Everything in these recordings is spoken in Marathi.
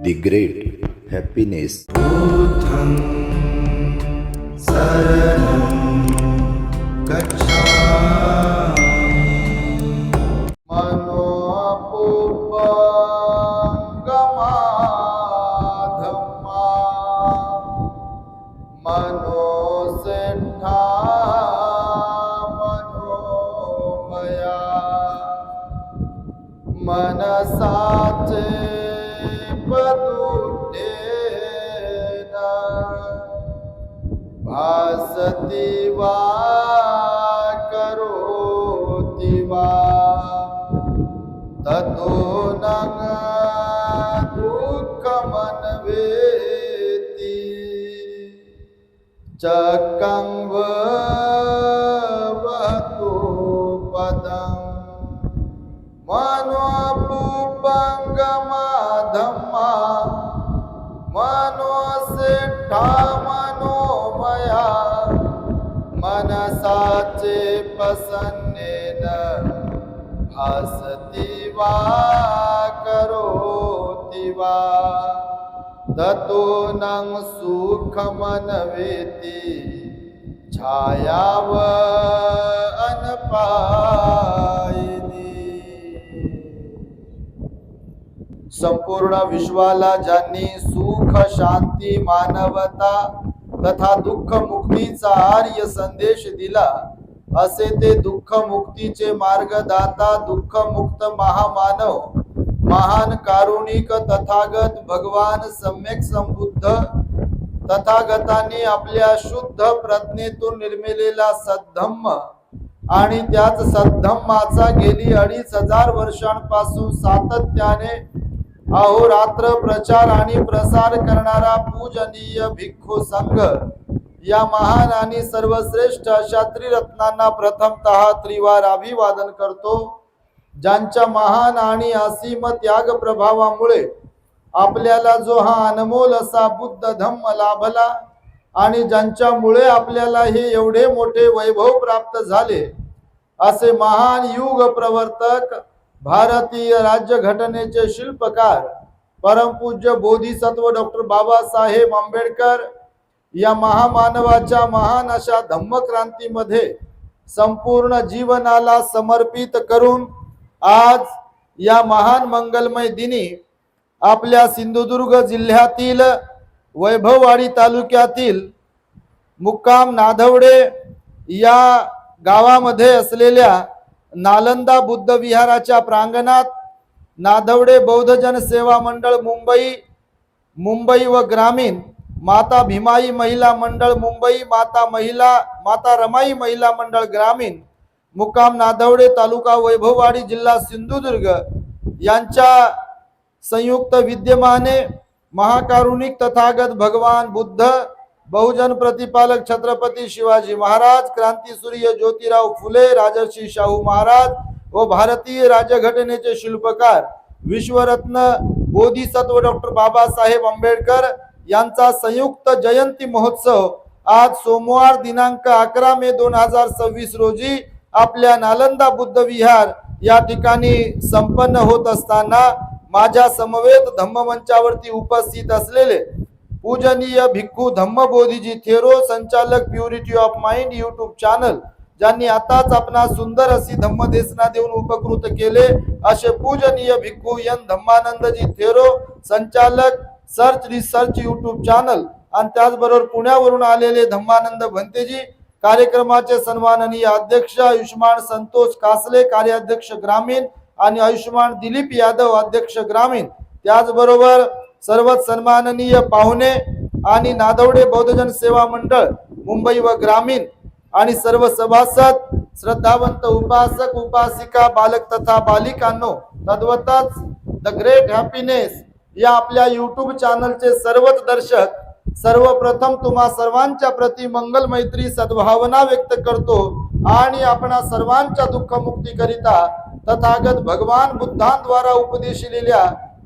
The Great Happiness. बुद्धं शरणं गच्छामि। मनोपुपगमाधम्मा मनोसेठा मनोमया मनसाचे पदुटेन भासति वा करोति वा ततो न दुःखमन्वेति चक्रं वहतु पदम् मनोपुपगमाधम्मा मनोसेठा मनोमया मनसाचे प्रसन्नेन भासति वा करोति वा ततो न सुखमन्वेति छायाव अनपायिनी। संपूर्ण विश्वाला ज्यांनी सुख शांती मानवता तथा दुःख मुक्तीचा आर्य संदेश दिला असे ते दुःख मुक्तीचे मार्गदाता दुःख मुक्त महामानव महान कारुणिक तथागत भगवान सम्यक संबुद्ध तथागतांनी आपल्या शुद्ध प्रज्ञेतून निर्मिलेला सद्धम्म आणि त्याच सद्धम्माचा गेली 2500 वर्षांपासून सातत्याने अहोरात्र प्रचार आणि प्रसार करणारा पूजनीय भिक्खू संघ या महान आणि सर्वश्रेष्ठ अशा त्रिरत्नांना प्रथमतः त्रिवार अभिवादन करतो, ज्यांच्या महान आणि असीम त्याग प्रभावामुळे आपल्याला जो हा अनमोल असा बुद्ध धम्म लाभला आणि ज्यांच्यामुळे आपल्याला हे एवढे मोठे वैभव प्राप्त झाले असे महान युग प्रवर्तक भारतीय राज्यघटनेचे शिल्पकार परमपूज्य बोधिसत्व डॉक्टर बाबासाहेब आंबेडकर या महामानवाच्या महान अशा धम्मक्रांतीमध्ये संपूर्ण जीवनाला समर्पित करून आज या महान मंगलमय दिनी आपल्या सिंधुदुर्ग जिल्ह्यातील वैभववाडी तालुक्यातील मुक्काम नाधवडे या गावामध्ये असलेल्या नालंदा बुद्ध विहाराच्या प्रांगणात नाधवडे बौद्ध जन सेवा मंडळ मुंबई व ग्रामीण माता भीमाई महिला मंडळ मुंबई माता रमाई महिला मंडळ ग्रामीण मुक्काम नाधवडे तालुका वैभववाडी जिल्हा सिंधुदुर्ग यांच्या संयुक्त विद्यमाने महाकारुणिक तथागत भगवान बुद्ध बहुजन प्रतिपालक छत्रपती शिवाजी महाराज क्रांतीसूर्य ज्योतिराव फुले राजर्षी शाहू महाराज व भारतीय राज्यघटनेचे शिल्पकार विश्वरत्न बोधिसत्व डॉक्टर बाबासाहेब आंबेडकर यांचा संयुक्त जयंती महोत्सव आज सोमवार दिनांक 11 मे 2026 रोजी आपल्या नालंदा बुद्ध विहार या ठिकाणी संपन्न होत असताना माझ्या समवेत धम्ममंचावरती उपस्थित असलेले पूजनीय भिक्खू धम्मबोधीजी थेरो संचालक purity of mind YouTube channel ज्यांनी आताच आपणा सुंदर अशी धम्मदेशना देऊन उपकृत केले असे पूजनीय भिक्खू एन धम्मानंदजी थेरो संचालक सर्च रिसर्च यूट्यूब चॅनल आणि त्याचबरोबर पुण्यावरून आलेले धम्मानंद भंतेजी कार्यक्रमाचे सन्माननीय अध्यक्ष आयुष्मान संतोष कासले कार्याध्यक्ष ग्रामीण आणि आयुष्मान दिलीप यादव अध्यक्ष ग्रामीण त्याचबरोबर सर्व सन्माननीय पाहुणे आणि नाधवडे बौद्धजन सेवा मंडळ मुंबई व ग्रामीण आणि सर्व सभासद श्रद्धावंत उपासक उपासिका बालक तथा बालिकांनो तद्वतच द ग्रेट हॅपीनेस या आपल्या यूट्यूब चॅनलचे सर्वच दर्शक सर्वप्रथम तुम्हा सर्वांच्या प्रति मंगल मैत्री सद्भावना व्यक्त करतो आणि आपणा सर्वांच्या दुःख मुक्ती करिता तथागत भगवान बुद्धांद्वारा उपदेशिलेल्या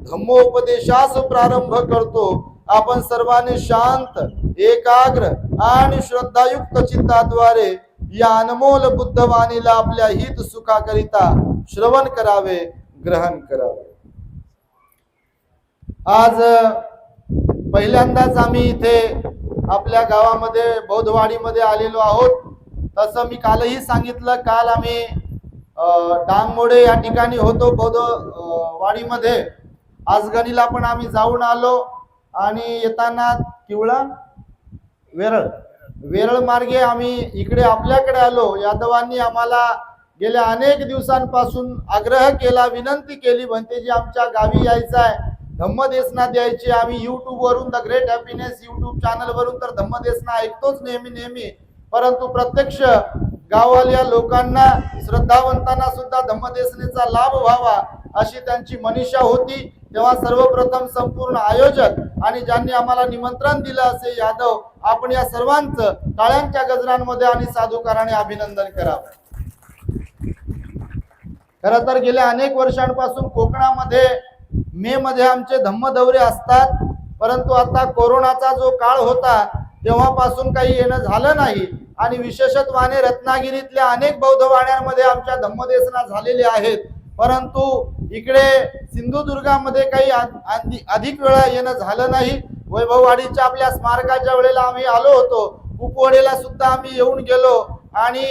धम्मोपदेशास प्रारंभ करतो। आपण सर्वांनी शांत एकाग्र आणि श्रद्धायुक्त चित्ताद्वारे या अनमोल बुद्धवाणीला आपल्या हित सुखाकरिता श्रवण करावे ग्रहण करावे। आज पहिल्यांदाच आम्ही इथे आपल्या गावामध्ये बौद्धवाडीमध्ये आलेलो आहोत. तसं मी कालही सांगितलं, काल आम्ही डांगमोडे या ठिकाणी होतो बौद्ध वाडीमध्ये. आजगणीला पण आम्ही जाऊन आलो आणि येताना किवळा वेरळ मार्गे आम्ही इकडे आपल्याकडे आलो. यादवांनी आम्हाला गेल्या अनेक दिवसांपासून आग्रह केला, विनंती केली, म्हणते जी आमच्या गावी यायचं आहे, धम्मदेसना द्यायची. आम्ही युट्यूब वरून the great happiness YouTube channel वरून तर धम्मदेसना ऐकतोच नेहमी, परंतु प्रत्यक्ष गावाल्या लोकांना, श्रद्धावंतांना सुद्धा धम्मदेसनेचा लाभ व्हावा अशी त्यांची मनीषा होती. तेव्हा सर्वप्रथम संपूर्ण आयोजक आणि ज्यांनी आम्हाला निमंत्रण दिलं असे यादव, आपण या सर्वांचं टाळ्यांच्या गजरांमध्ये आणि साधुकाराने अभिनंदन करावं. खरं तर गेल्या अनेक वर्षांपासून कोकणामध्ये मे मध्ये आमचे धम्म दौरे असतात, परंतु आता कोरोनाचा जो काळ होता तेव्हापासून काही येणं झालं नाही. आणि विशेषत्वाने रत्नागिरीतल्या अनेक बौद्ध वाड्यांमध्ये आमच्या धम्मदेसना झालेल्या आहेत, परंतु इकडे सिंधुदुर्गामध्ये काही अधिक वेळा येणं झालं नाही. वैभववाडीच्या आपल्या स्मारकाच्या वेळेला आम्ही आलो होतो, कुपवाडीला सुद्धा आम्ही येऊन गेलो आणि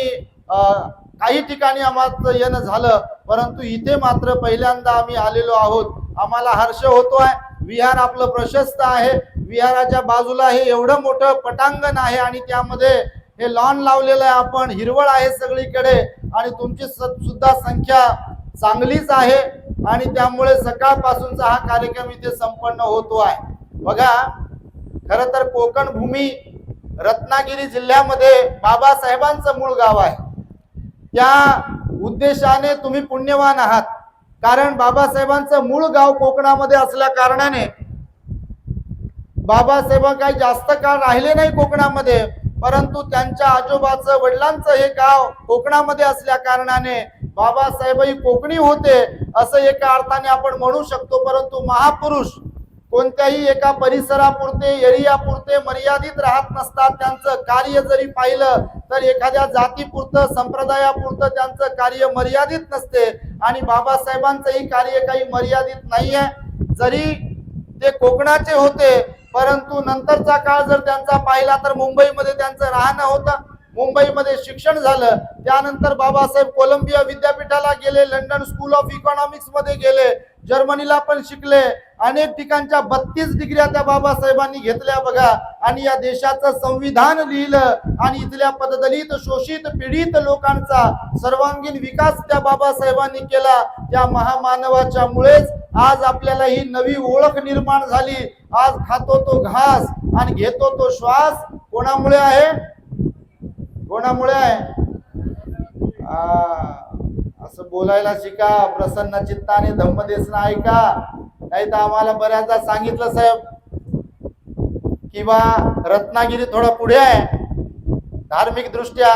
काही ठिकाणी आम्हाला येणं झालं, परंतु इथे मात्र पहिल्यांदा आम्ही आलेलो आहोत. आम्हाला हर्ष होतोय. विहार आपलं प्रशस्त आहे. विहाराच्या बाजूला हे एवढं मोठं पटांगण आहे आणि त्यामध्ये हे लॉन लावलेलं आहे. आपण हिरवळ आहे सगळीकडे आणि तुमची सुद्धा संख्या चांगलीच आहे आणि त्यामुळे सकाळपासूनचा हा कार्यक्रम इथे संपन्न होतो आहे. बघा, खरं तर कोकण भूमी रत्नागिरी जिल्ह्यामध्ये बाबासाहेबांचं मूळ गाव आहे. त्या उद्देशाने तुम्ही पुण्यवान आहात, कारण बाबासाहेबांचं मूळ गाव कोकणामध्ये असल्या कारणाने बाबासाहेब काही जास्त काळ राहिले नाही कोकणामध्ये, परंतु त्यांच्या आजोबाचं वडिलांचं हे गाव कोकणामध्ये असल्या कारणाने बाबासाहेबही कोकणी होते असं एका अर्थाने आपण म्हणू शकतो. परंतु महापुरुष कोणत्याही एका परिसरापुरते, एरियापुरते मर्यादित राहत नसतात. त्यांचं कार्य जरी पाहिलं तर एखाद्या जातीपुरतं, संप्रदायापुरतं त्यांचं कार्य मर्यादित नसते आणि बाबासाहेबांचंही कार्य काही मर्यादित नाहीये. जरी ते कोकणाचे होते, परंतु नंतरचा काळ जर त्यांचा पाहिला तर मुंबईमध्ये त्यांचं राहणं होतं, मुंबईमध्ये शिक्षण झालं. त्यानंतर बाबासाहेब कोलंबिया विद्यापीठाला गेले, लंडन स्कूल ऑफ इकॉनॉमिक्स मध्ये गेले, जर्मनीला पण शिकले. अनेक ठिकाणच्या 32 डिग्र्या त्या बाबासाहेबांनी घेतल्या बघा आणि या देशाचं संविधान लिहिलं आणि इथल्या पददलित, शोषित, पीडित लोकांचा सर्वांगीण विकास त्या बाबासाहेबांनी केला. त्या महामानवाच्या मुळेच आज आपल्याला ही नवी ओळख निर्माण झाली. आज खातो तो घास आणि घेतो तो श्वास कोणामुळे आहे? कोणामुळे आहे? असं बोलायला शिका, प्रसन्न चित्ताने धम्मदेसना ऐका. नाही तर आम्हाला बऱ्याचदा सांगितलं साहेब की बा रत्नागिरी थोडं पुढे आहे धार्मिक दृष्ट्या,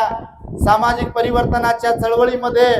सामाजिक परिवर्तनाच्या चळवळीमध्ये.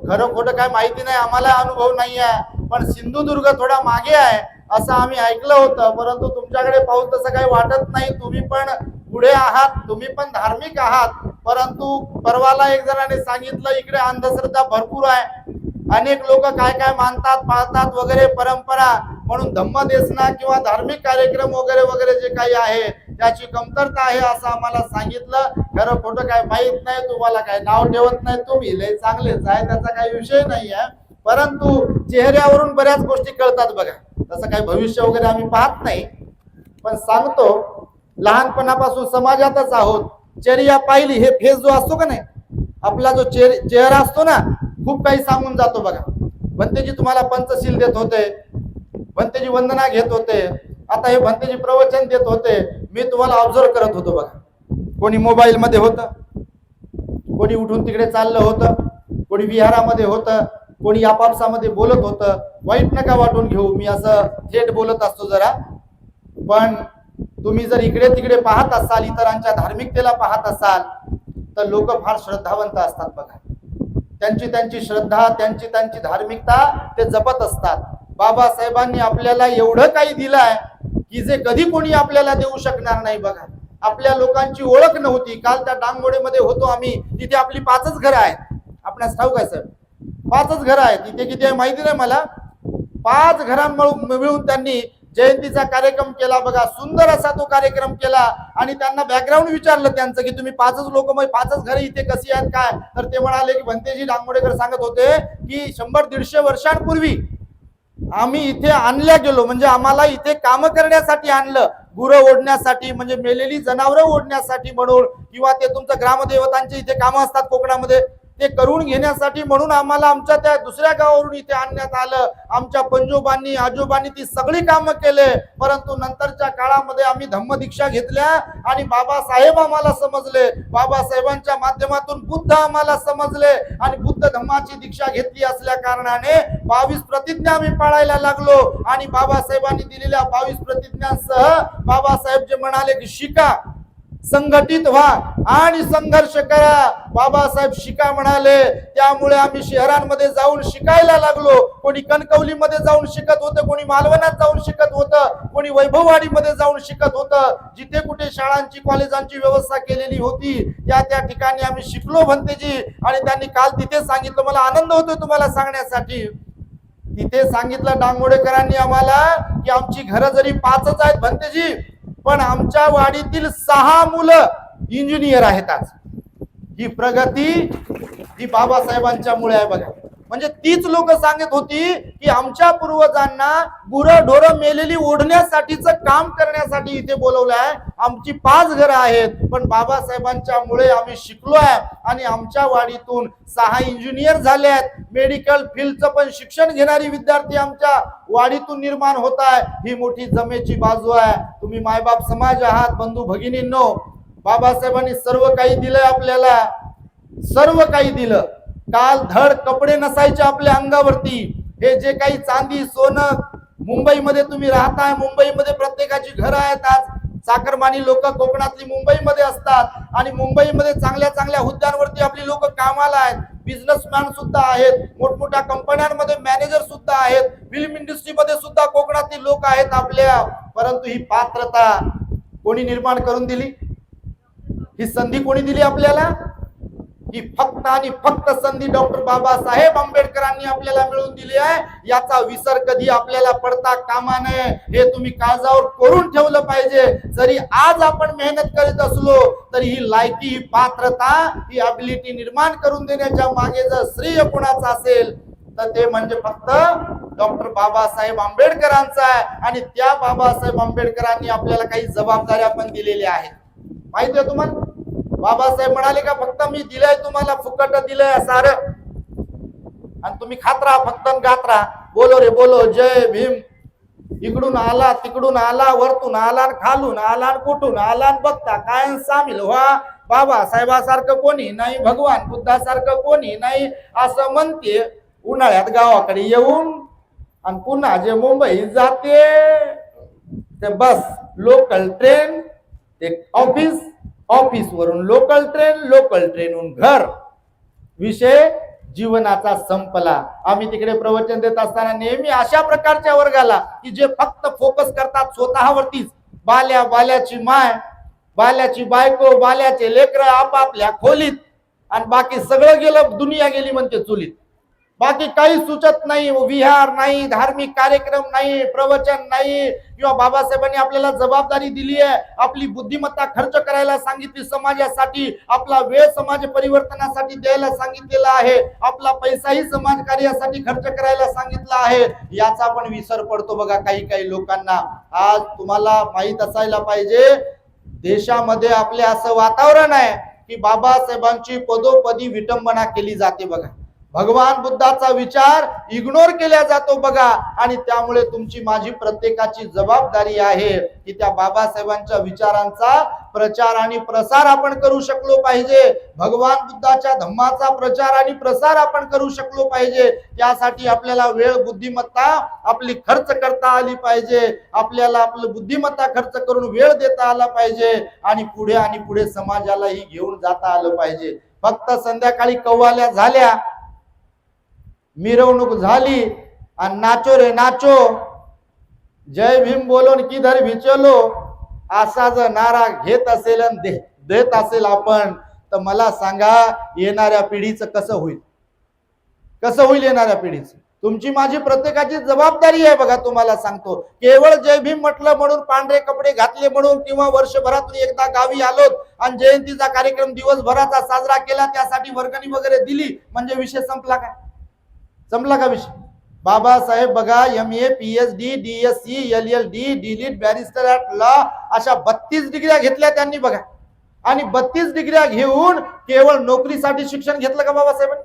खरं खोटं काय माहिती नाही, आम्हाला अनुभव नाही आहे, पण सिंधुदुर्ग थोडा मागे आहे असं आम्ही ऐकलं होतं. परंतु तुमच्याकडे पाहून तसं काही वाटत नाही. तुम्ही पण पुढे आहात, तुम्ही पण धार्मिक आहात. परंतु परवाला एक जणाने सांगितलं इकडे अंधश्रद्धा भरपूर आहे, अनेक लोक काय काय मानतात, पाळतात वगैरे परंपरा, म्हणून धम्मदेसना किंवा धार्मिक कार्यक्रम वगैरे वगैरे जे काही आहे त्याची कमतरता आहे असं आम्हाला सांगितलं. खरं खोटं काय माहित नाही, तुम्हाला काय नाव ठेवत नाही, तुम्ही लय चांगलेच आहे, त्याचा काही विषय नाही आहे. परंतु चेहऱ्यावरून बऱ्याच गोष्टी कळतात बघा. तसं काही भविष्य वगैरे आम्ही पाहत नाही, पण सांगतो लहानपणापासून समाजातच आहोत. चेहरा पाहिली, हे फेस जो असतो का नाही, आपला जो चेहरा असतो ना, खूप काही सांगून जातो बघा. भंतेजी तुम्हाला पंचशील देत होते, भंतेजी वंदना घेत होते, आता हे भंतेजी प्रवचन देत होते, मी तुम्हाला ऑब्झर्व करत होतो बघा. कोणी मोबाईल मध्ये होतं, कोणी उठून तिकडे चाललं होतं, कोणी विहारामध्ये होतं, कोणी आपापसामध्ये बोलत होतं. वाईट नका वाटून घेऊ, मी असं थेट बोलत असतो जरा, पण तुम्ही जर इकडे तिकडे पाहत असाल, इतरांच्या धार्मिकतेला पाहत असाल, तर लोक फार श्रद्धावंत असतात बघा. त्यांची श्रद्धा, त्यांची धार्मिकता ते जपत असतात. बाबासाहेबांनी आपल्याला एवढं काही दिलंय की जे कधी कोणी आपल्याला देऊ शकणार नाही बघा. आपल्या लोकांची ओळख नव्हती. काल त्या डांगमोडेमध्ये होतो आम्ही, तिथे आपली 5च घरं आहेत. आपणास ठाऊक आहे सर, 5च घरं आहेत. तिथे किती आहे माहिती नाही मला, 5 मिळून त्यांनी जयंतीचा कार्यक्रम केला बघा. सुंदर असा तो कार्यक्रम केला आणि त्यांना बॅकग्राऊंड विचारलं त्यांचं की तुम्ही 5च लोक, मग 5च घरे इथे कशी आहेत काय, तर ते म्हणाले की भंतेजी डांगोडेकर सांगत होते की 100-150 वर्षांपूर्वी आम्ही इथे आणल्या गेलो, म्हणजे आम्हाला इथे काम करण्यासाठी आणलं, गुरं ओढण्यासाठी, म्हणजे मेलेली जनावरं ओढण्यासाठी म्हणून, किंवा ते तुमचं ग्रामदेवतांचे इथे कामं असतात कोकणामध्ये ते करून घेण्यासाठी म्हणून आम्हाला आमच्या त्या दुसऱ्या गावावरून इथे आणण्यात आलं. आमच्या पंजोबांनी आजोबांनी ती सगळी कामं केले, परंतु नंतरच्या काळामध्ये आम्ही धम्मदीक्षा घेतल्या आणि बाबासाहेब आम्हाला समजले, बाबासाहेबांच्या माध्यमातून बुद्ध आम्हाला समजले आणि बुद्ध धम्माची दीक्षा घेतली असल्या कारणाने 22 प्रतिज्ञा आम्ही पाळायला लागलो आणि बाबासाहेबांनी दिलेल्या 22 प्रतिज्ञांसह बाबासाहेब जे म्हणाले की शिका, संघटित व्हा आणि संघर्ष करा, बाबासाहेब शिका म्हणाले. त्यामुळे आम्ही शहरांमध्ये जाऊन शिकायला लागलो. कोणी कणकवलीमध्ये जाऊन शिकत होतं, कोणी मालवणात जाऊन शिकत होतं, कोणी वैभववाडीमध्ये जाऊन शिकत होतं. जिथे कुठे शाळांची कॉलेजांची व्यवस्था केलेली होती त्या ठिकाणी आम्ही शिकलो भंतेजी. आणि त्यांनी काल तिथे सांगितलं, मला आनंद होतोय तुम्हाला सांगण्यासाठी, तिथे सांगितलं डांगोडेकरांनी आम्हाला की आमची घरं जरी 5च आहेत भंतेजी, पण आमच्या वाडीतील 6 मुलं इंजिनियर आहेत आज. ही प्रगती ही बाबासाहेबांच्या मुळे आहे बघा. म्हणजे तीच लोक सांगत होती की आमच्या पूर्वजांना गुरं ढोरं मेलेली ओढण्यासाठीचं काम करण्यासाठी इथे बोलवलंय. आमची 5 घरं आहेत, पण बाबासाहेबांच्या मुळे आम्ही शिकलोय आणि आमच्या वाडीतून 6 इंजिनियर झाले आहेत. मेडिकल फील्डचं पण शिक्षण घेणारी विद्यार्थी आमच्या वाडीतून निर्माण होत आहे. ही मोठी जमेची बाजू आहे. तुम्ही मायबाप समाज आहात बंधू भगिनींनो, बाबासाहेबांनी सर्व काही दिलंय आपल्याला, सर्व काही दिलं. काल धड कपडे नसायचे आपल्या अंगावरती. हे जे काही चांदी सोनं, मुंबईमध्ये तुम्ही राहताय, मुंबईमध्ये प्रत्येकाची घरं आहेत. आज चाकरमानी लोक कोकणातली मुंबईमध्ये असतात आणि मुंबईमध्ये चांगल्या चांगल्या हुद्द्यांवरती आपली लोक कामाला आहेत. बिझनेसमॅन सुद्धा आहेत, मोठमोठ्या कंपन्यांमध्ये मॅनेजर सुद्धा आहेत, फिल्म इंडस्ट्रीमध्ये सुद्धा कोकणातली लोक आहेत आपल्या. परंतु ही पात्रता कोणी निर्माण करून दिली? ही संधी कोणी दिली आपल्याला? ही फक्त आणि फक्त संधी डॉक्टर बाबासाहेब आंबेडकरांनी आपल्याला मिळवून दिली आहे. याचा विसर कधी आपल्याला पडता कामा नये, हे तुम्ही काळजावर करून ठेवलं पाहिजे. जरी आज आपण मेहनत करीत असलो तरी ही लायकी, ही पात्रता, ही अबिलिटी निर्माण करून देण्याच्या मागे जर श्रेय कोणाचं असेल तर ते म्हणजे फक्त डॉक्टर बाबासाहेब आंबेडकरांचा आहे. आणि त्या बाबासाहेब आंबेडकरांनी आपल्याला काही जबाबदाऱ्या पण दिलेल्या आहेत. माहिती आहे तुम्हाला? बाबासाहेब म्हणाले का फक्त मी दिलंय तुम्हाला, फुकट दिलंय सारं आणि तुम्ही खात राहा फक्त गात राहा, बोलो रे बोलो जय भीम. इकडून आला तिकडून आला, वरतून आला खालून आला कुठून आला, बघता काय सामील व्हा. बाबासाहेबासारखं कोणी नाही, भगवान बुद्धासारखं कोणी नाही, असं म्हणते उन्हाळ्यात गावाकडे येऊन. आणि पुन्हा जे मुंबई जाते ते बस लोकल ट्रेन, ते ऑफिस, ऑफिस वरून लोकल ट्रेनहून घर, विषय जीवनाचा संपला. आम्ही तिकडे प्रवचन देत असताना नेहमी अशा प्रकारच्या वर्गाला की जे फक्त फोकस करतात स्वतःवरतीच, बाल्याची माय, बाल्याची बायको, बाल्याचे लेकर आपापल्या खोलीत, आणि बाकी सगळं गेलं, दुनिया गेली म्हणते चुलीत. बाकी काही सुचत नाही, विहार नाही, धार्मिक कार्यक्रम नाही, प्रवचन नाही. किंवा बाबासाहेबांनी आपल्याला जबाबदारी दिली आहे, आपली बुद्धिमत्ता खर्च करायला सांगितली समाजासाठी, आपला वेळ समाज परिवर्तनासाठी द्यायला सांगितलेला आहे, आपला पैसाही समाज कार्यासाठी खर्च करायला सांगितला आहे. याचा पण विसर पडतो बघा काही लोकांना. आज तुम्हाला माहित असायला पाहिजे, देशामध्ये आपले असं वातावरण आहे की बाबासाहेबांची पदोपदी विटंबना केली जाते बघा. भगवान बुद्धाचा विचार इग्नोर केला जातो बघा. आणि त्यामुळे तुमची माझी प्रत्येकाची जबाबदारी आहे की त्या बाबासाहेबांच्या विचारांचा प्रचार आणि प्रसार आपण करू शकलो पाहिजे. भगवान बुद्धाच्या धम्माचा प्रचार आणि प्रसार आपण करू शकलो पाहिजे. त्यासाठी आपल्याला वेळ, बुद्धिमत्ता आपली खर्च करता आली पाहिजे. आपल्याला आपलं बुद्धिमत्ता खर्च करून वेळ देता आला पाहिजे आणि पुढे समाजालाही घेऊन जाता आलं पाहिजे. फक्त संध्याकाळी कव्वाल्या झाल्या, मिरवणूक झाली आणि नाचो रे नाचो, जय भीम बोलोन किधर भी चलो, असा जर नारा घेत असेल आणि देत असेल आपण, तर मला सांगा येणाऱ्या पिढीचं कसं होईल? येणाऱ्या पिढीचं तुमची माझी प्रत्येकाची जबाबदारी आहे बघा. तुम्हाला सांगतो, केवळ जय भीम म्हटलं म्हणून, पांढरे कपडे घातले म्हणून, किंवा वर्षभरातून एकदा गावी आलोत आणि जयंतीचा कार्यक्रम दिवसभराचा साजरा केला, त्यासाठी वर्गणी वगैरे दिली म्हणजे विषय संपला का? संपला का विषय? बाबासाहेब बघा, MA, PhD, DSc, LLD, DLIT, barrister at law अशा 32 डिग्र्या घेतल्या त्यांनी बघा. आणि 32 डिग्र्या घेऊन केवळ नोकरीसाठी शिक्षण घेतलं का बाबासाहेबांनी?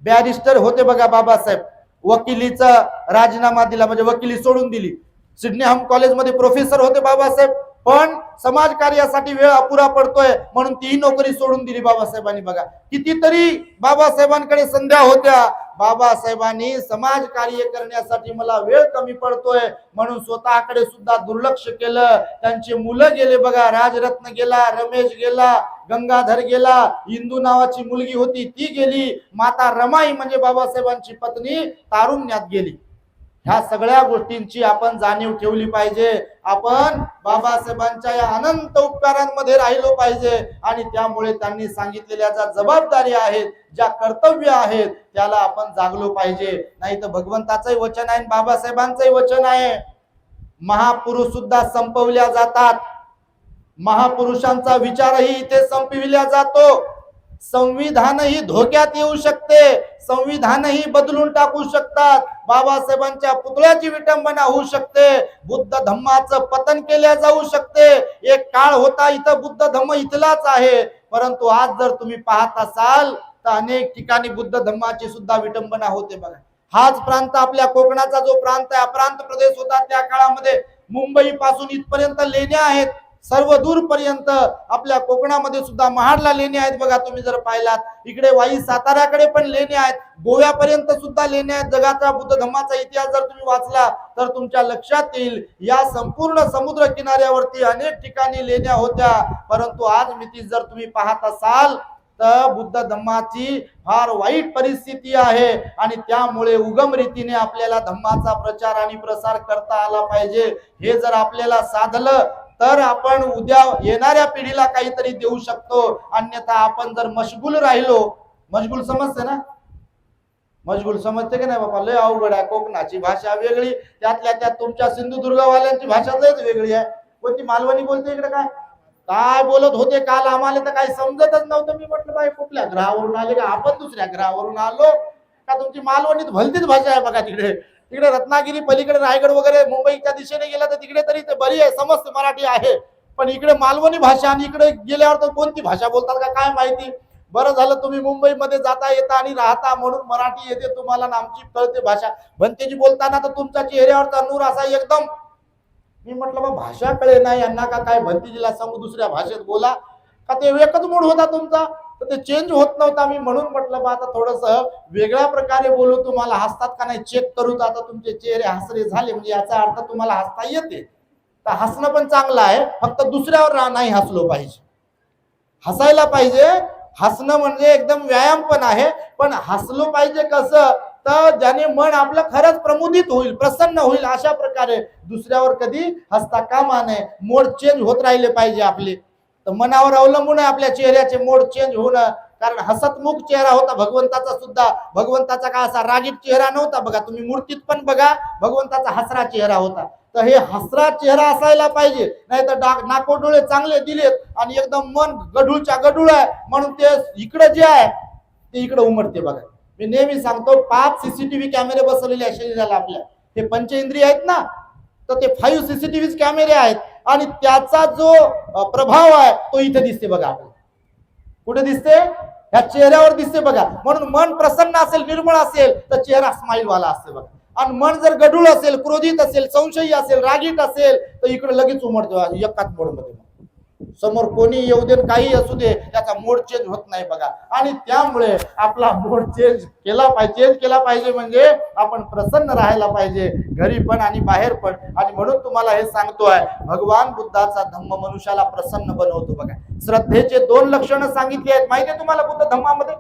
बॅरिस्टर होते बघा बाबासाहेब, वकिलीचा राजीनामा दिला म्हणजे वकिली सोडून दिली. सिडनीहम कॉलेजमध्ये प्रोफेसर होते बाबासाहेब, पण समाज कार्यासाठी वेळ अपुरा पडतोय म्हणून तीही नोकरी सोडून दिली बाबासाहेबांनी बघा. कितीतरी बाबासाहेबांकडे संध्या होत्या. बाबासाहेबांनी समाज कार्य करण्यासाठी मला वेळ कमी पडतोय म्हणून स्वतःकडे सुद्धा दुर्लक्ष केलं. त्यांची मुलं गेले बघा, राजरत्न गेला, रमेश गेला, गंगाधर गेला, इंदू नावाची मुलगी होती ती गेली, माता रमाई म्हणजे बाबासाहेबांची पत्नी तारुण्यात गेली. ह्या सगळ्या गोष्टींची आपण जाणीव ठेवली पाहिजे. आपण बाबासाहेबांच्या या अनंत उपकारांमध्ये राहिलो पाहिजे आणि त्यामुळे त्यांनी सांगितलेल्या ज्या जबाबदारी आहेत, ज्या कर्तव्य आहेत, त्याला आपण जागलो पाहिजे. नाही तर भगवंताचंही वचन आहे, बाबासाहेबांचंही वचन आहे, महापुरुष सुद्धा संपवल्या जातात. महापुरुषांचा विचारही इथे संपविला जातो. संविधानही धोक्यात येऊ शकते, संविधानही बदलून टाकू शकतात. बाबासाहेबांच्या पुतळ्याची विटंबना होऊ शकते, बुद्ध धम्माचं पतन केल्या जाऊ शकते. एक काळ होता इथं बुद्ध धम्म इथलाच आहे, परंतु आज जर तुम्ही पाहत असाल तर अनेक ठिकाणी बुद्ध धम्माची सुद्धा विटंबना होते बघा. हाच प्रांत आपल्या कोकणाचा जो प्रांत आहे, अप्रांत प्रदेश होता, त्या काळामध्ये मुंबई पासून इथपर्यंत लेण्या आहेत, सर्व दूर पर्यंत आपल्या कोकणामध्ये सुद्धा महाडला लेण्या आहेत बघा. तुम्ही जर पाहिलात इकडे वाई साताऱ्याकडे पण लेण्या आहेत, गोव्यापर्यंत सुद्धा लेण्या आहेत. जगाचा बुद्ध धम्माचा इतिहास जर तुम्ही वाचला तर तुमच्या लक्षात येईल, या संपूर्ण समुद्र किनाऱ्यावरती अनेक ठिकाणी लेण्या होत्या. परंतु आज मिती जर तुम्ही पाहत असाल तर बुद्ध धम्माची फार वाईट परिस्थिती आहे आणि त्यामुळे उगम रीतीने आपल्याला धम्माचा प्रचार आणि प्रसार करता आला पाहिजे. हे जर आपल्याला साधलं तर आपण उद्या येणाऱ्या पिढीला काहीतरी देऊ शकतो. अन्यथा आपण जर मशगुल राहिलो, मशगुल समजते ना, मशगुल समजते की नाही बाबा? लय अवघड आहे. कोकणाची भाषा वेगळी, त्यातल्या त्यात तुमच्या सिंधुदुर्गवाल्यांची भाषा लयच वेगळी आहे. कोणती मालवणी बोलते इकडे, काय काय बोलत होते काल आम्हाला तर काही समजतच नव्हतं. मी म्हटलं बाई कुठल्या ग्रहावरून आले का, आपण दुसऱ्या ग्रहावरून आलो का? तुमची मालवणीत भलतीच भाषा आहे बघा. तिकडे तिकडे रत्नागिरी पलीकडे रायगड वगैरे मुंबईच्या दिशेने गेला तर तिकडे तरी ते बरी आहे, समजते मराठी आहे. पण इकडे मालवणी भाषा आणि इकडे गेल्यावर तर कोणती भाषा बोलतात का काय माहिती. बरं झालं तुम्ही मुंबईमध्ये जाता येता आणि राहता म्हणून मराठी येते तुम्हाला, आमची कळते भाषा. भंतेजी बोलताना तर तुमच्या चेहऱ्यावरचा नूर असा एकदम. मी म्हटलं बा भाषा कळे नाही यांना का काय, भंतेजीला सांगू दुसऱ्या भाषेत बोला का? ते एकच मूड होता तुमचा, तर ते चेंज होत नव्हता. मी म्हणून म्हटलं बा आता थोडस वेगळ्या प्रकारे बोलू, तुम्हाला हसतात का नाही चेक करू. आता तुमचे चेहरे हसरे झाले म्हणजे याचा अर्थ तुम्हाला हसता येते. तर हसणं पण चांगलं आहे, फक्त दुसऱ्यावर नाही हसलो पाहिजे, हसायला पाहिजे. हसणं म्हणजे एकदम व्यायाम पण आहे, पण हसलो पाहिजे कसं तर ज्याने मन आपलं खरंच प्रमुदित होईल, प्रसन्न होईल, अशा प्रकारे. दुसऱ्यावर कधी हसता कामा नये. मोड चेंज होत राहिले पाहिजे आपले. तर मनावर अवलंबून आहे आपल्या चेहऱ्याचे मोड चेंज होणं. कारण हसतमुख चेहरा होता भगवंताचा सुद्धा. भगवंताचा काय असा रागीट चेहरा नव्हता बघा. तुम्ही मूर्तीत पण बघा, भगवंताचा हसरा चेहरा होता. तर हे हसरा चेहरा असायला पाहिजे. नाही तर नाकोडोळे चांगले दिलेत आणि एकदम मन गढूळच्या गढूळ आहे म्हणून ते इकडे जे आहे ते इकडे उमटते बघा. मी नेहमी सांगतो 5 CCTV कॅमेरे बसवलेले आहे शरीराला आपल्या. हे पंचेंद्रिय आहेत ना, तर ते 5 CCTV कॅमेरे आहेत आणि त्याचा जो प्रभाव आहे तो इथे दिसते बघा. आपल्याला कुठे दिसते? ह्या चेहऱ्यावर दिसते बघा. म्हणून मन प्रसन्न असेल, निर्मळ असेल तर चेहरा स्माइल वाला असते बघा. आणि मन जर गढूळ असेल, क्रोधित असेल, संशयी असेल, रागीट असेल तर इकडे लगेच उमटतो एकाच मोडमध्ये. समोर कोणी येऊ दे, काही असू दे, त्याचा मोड चेंज होत नाही बघा. आणि त्यामुळे आपला मोड चेंज केला पाहिजे म्हणजे आपण प्रसन्न राहायला पाहिजे, घरी पण आणि बाहेर पण. आणि म्हणून तुम्हाला हे सांगतोय, भगवान बुद्धाचा धम्म मनुष्याला प्रसन्न बनवतो बघा. श्रद्धेचे 2 लक्षणं सांगितली आहेत माहिती आहे तुम्हाला बुद्ध धम्मामध्ये.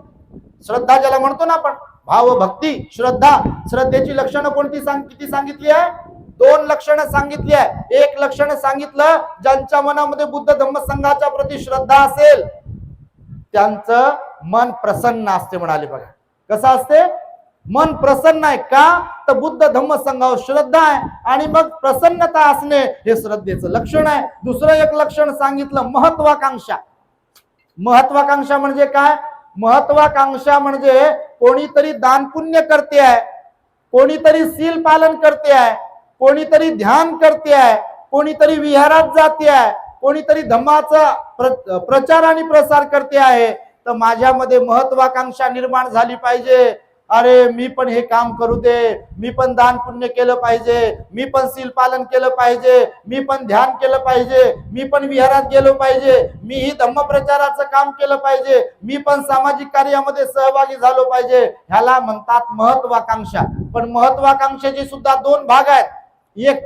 श्रद्धा ज्याला म्हणतो ना आपण, भाव भक्ती श्रद्धा. श्रद्धेची लक्षणं कोणती किती सांगितली आहे? 2 लक्षणं सांगितली आहे. एक लक्षण सांगितलं, ज्यांच्या मनामध्ये बुद्ध धम्म संघाच्या प्रति श्रद्धा असेल त्यांचं मन प्रसन्न असते म्हणाले बघा. कसं असते? मन प्रसन्न आहे का? तर बुद्ध धम्म संघावर श्रद्धा आहे आणि मग प्रसन्नता असणे हे श्रद्धेचं लक्षण आहे. दुसरं एक लक्षण सांगितलं, महत्वाकांक्षा. महत्वाकांक्षा म्हणजे काय? महत्वाकांक्षा म्हणजे कोणीतरी दान पुण्य करते आहे, कोणीतरी सील पालन करते आहे, कोणीतरी ध्यान करते आहे, कोणीतरी विहारात जाते आहे, कोणीतरी धम्माचा प्रचार आणि प्रसार करते आहे. तर माझ्यामध्ये महत्वाकांक्षा निर्माण झाली पाहिजे. अरे मी पण हे काम करू दे, मी पण दान पुण्य केलं पाहिजे, मी पण सील पालन केलं पाहिजे, मी पण ध्यान केलं पाहिजे, मी पण विहारात गेलो पाहिजे, मी ही धम्म प्रचाराचं काम केलं पाहिजे, मी पण सामाजिक कार्यामध्ये सहभागी झालो पाहिजे. ह्याला म्हणतात महत्वाकांक्षा. पण महत्वाकांक्षेचे सुद्धा दोन भाग आहेत. एक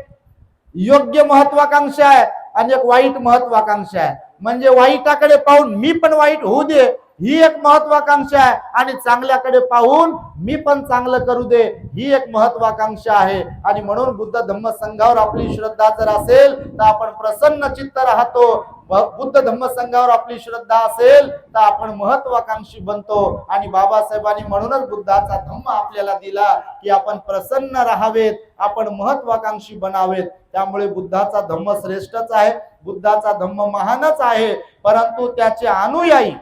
योग्य महत्वाकांक्षा आहे आणि एक वाईट महत्वाकांक्षा आहे. म्हणजे वाईटाकडे पाहून मी पण वाईट होऊ दे ही एक महत्वाकांक्षा आहे, आणि चांगल्याकडे पाहून मी पण चांगलं करू दे ही एक महत्वाकांक्षा आहे. आणि म्हणून बुद्ध धम्म संघावर आपली श्रद्धा जर असेल तर आपण प्रसन्न चित्त राहतो. बुद्ध धम्म संघावर आपली श्रद्धा असेल तर आपण महत्वाकांक्षी बनतो. आणि बाबासाहेबांनी म्हणूनच बुद्धाचा धम्म आपल्याला दिला की आपण प्रसन्न राहावेत, आपण महत्वाकांक्षी बनावेत. त्यामुळे बुद्धाचा धम्म श्रेष्ठच आहे, बुद्धाचा धम्म महानच आहे. परंतु त्याचे अनुयायी,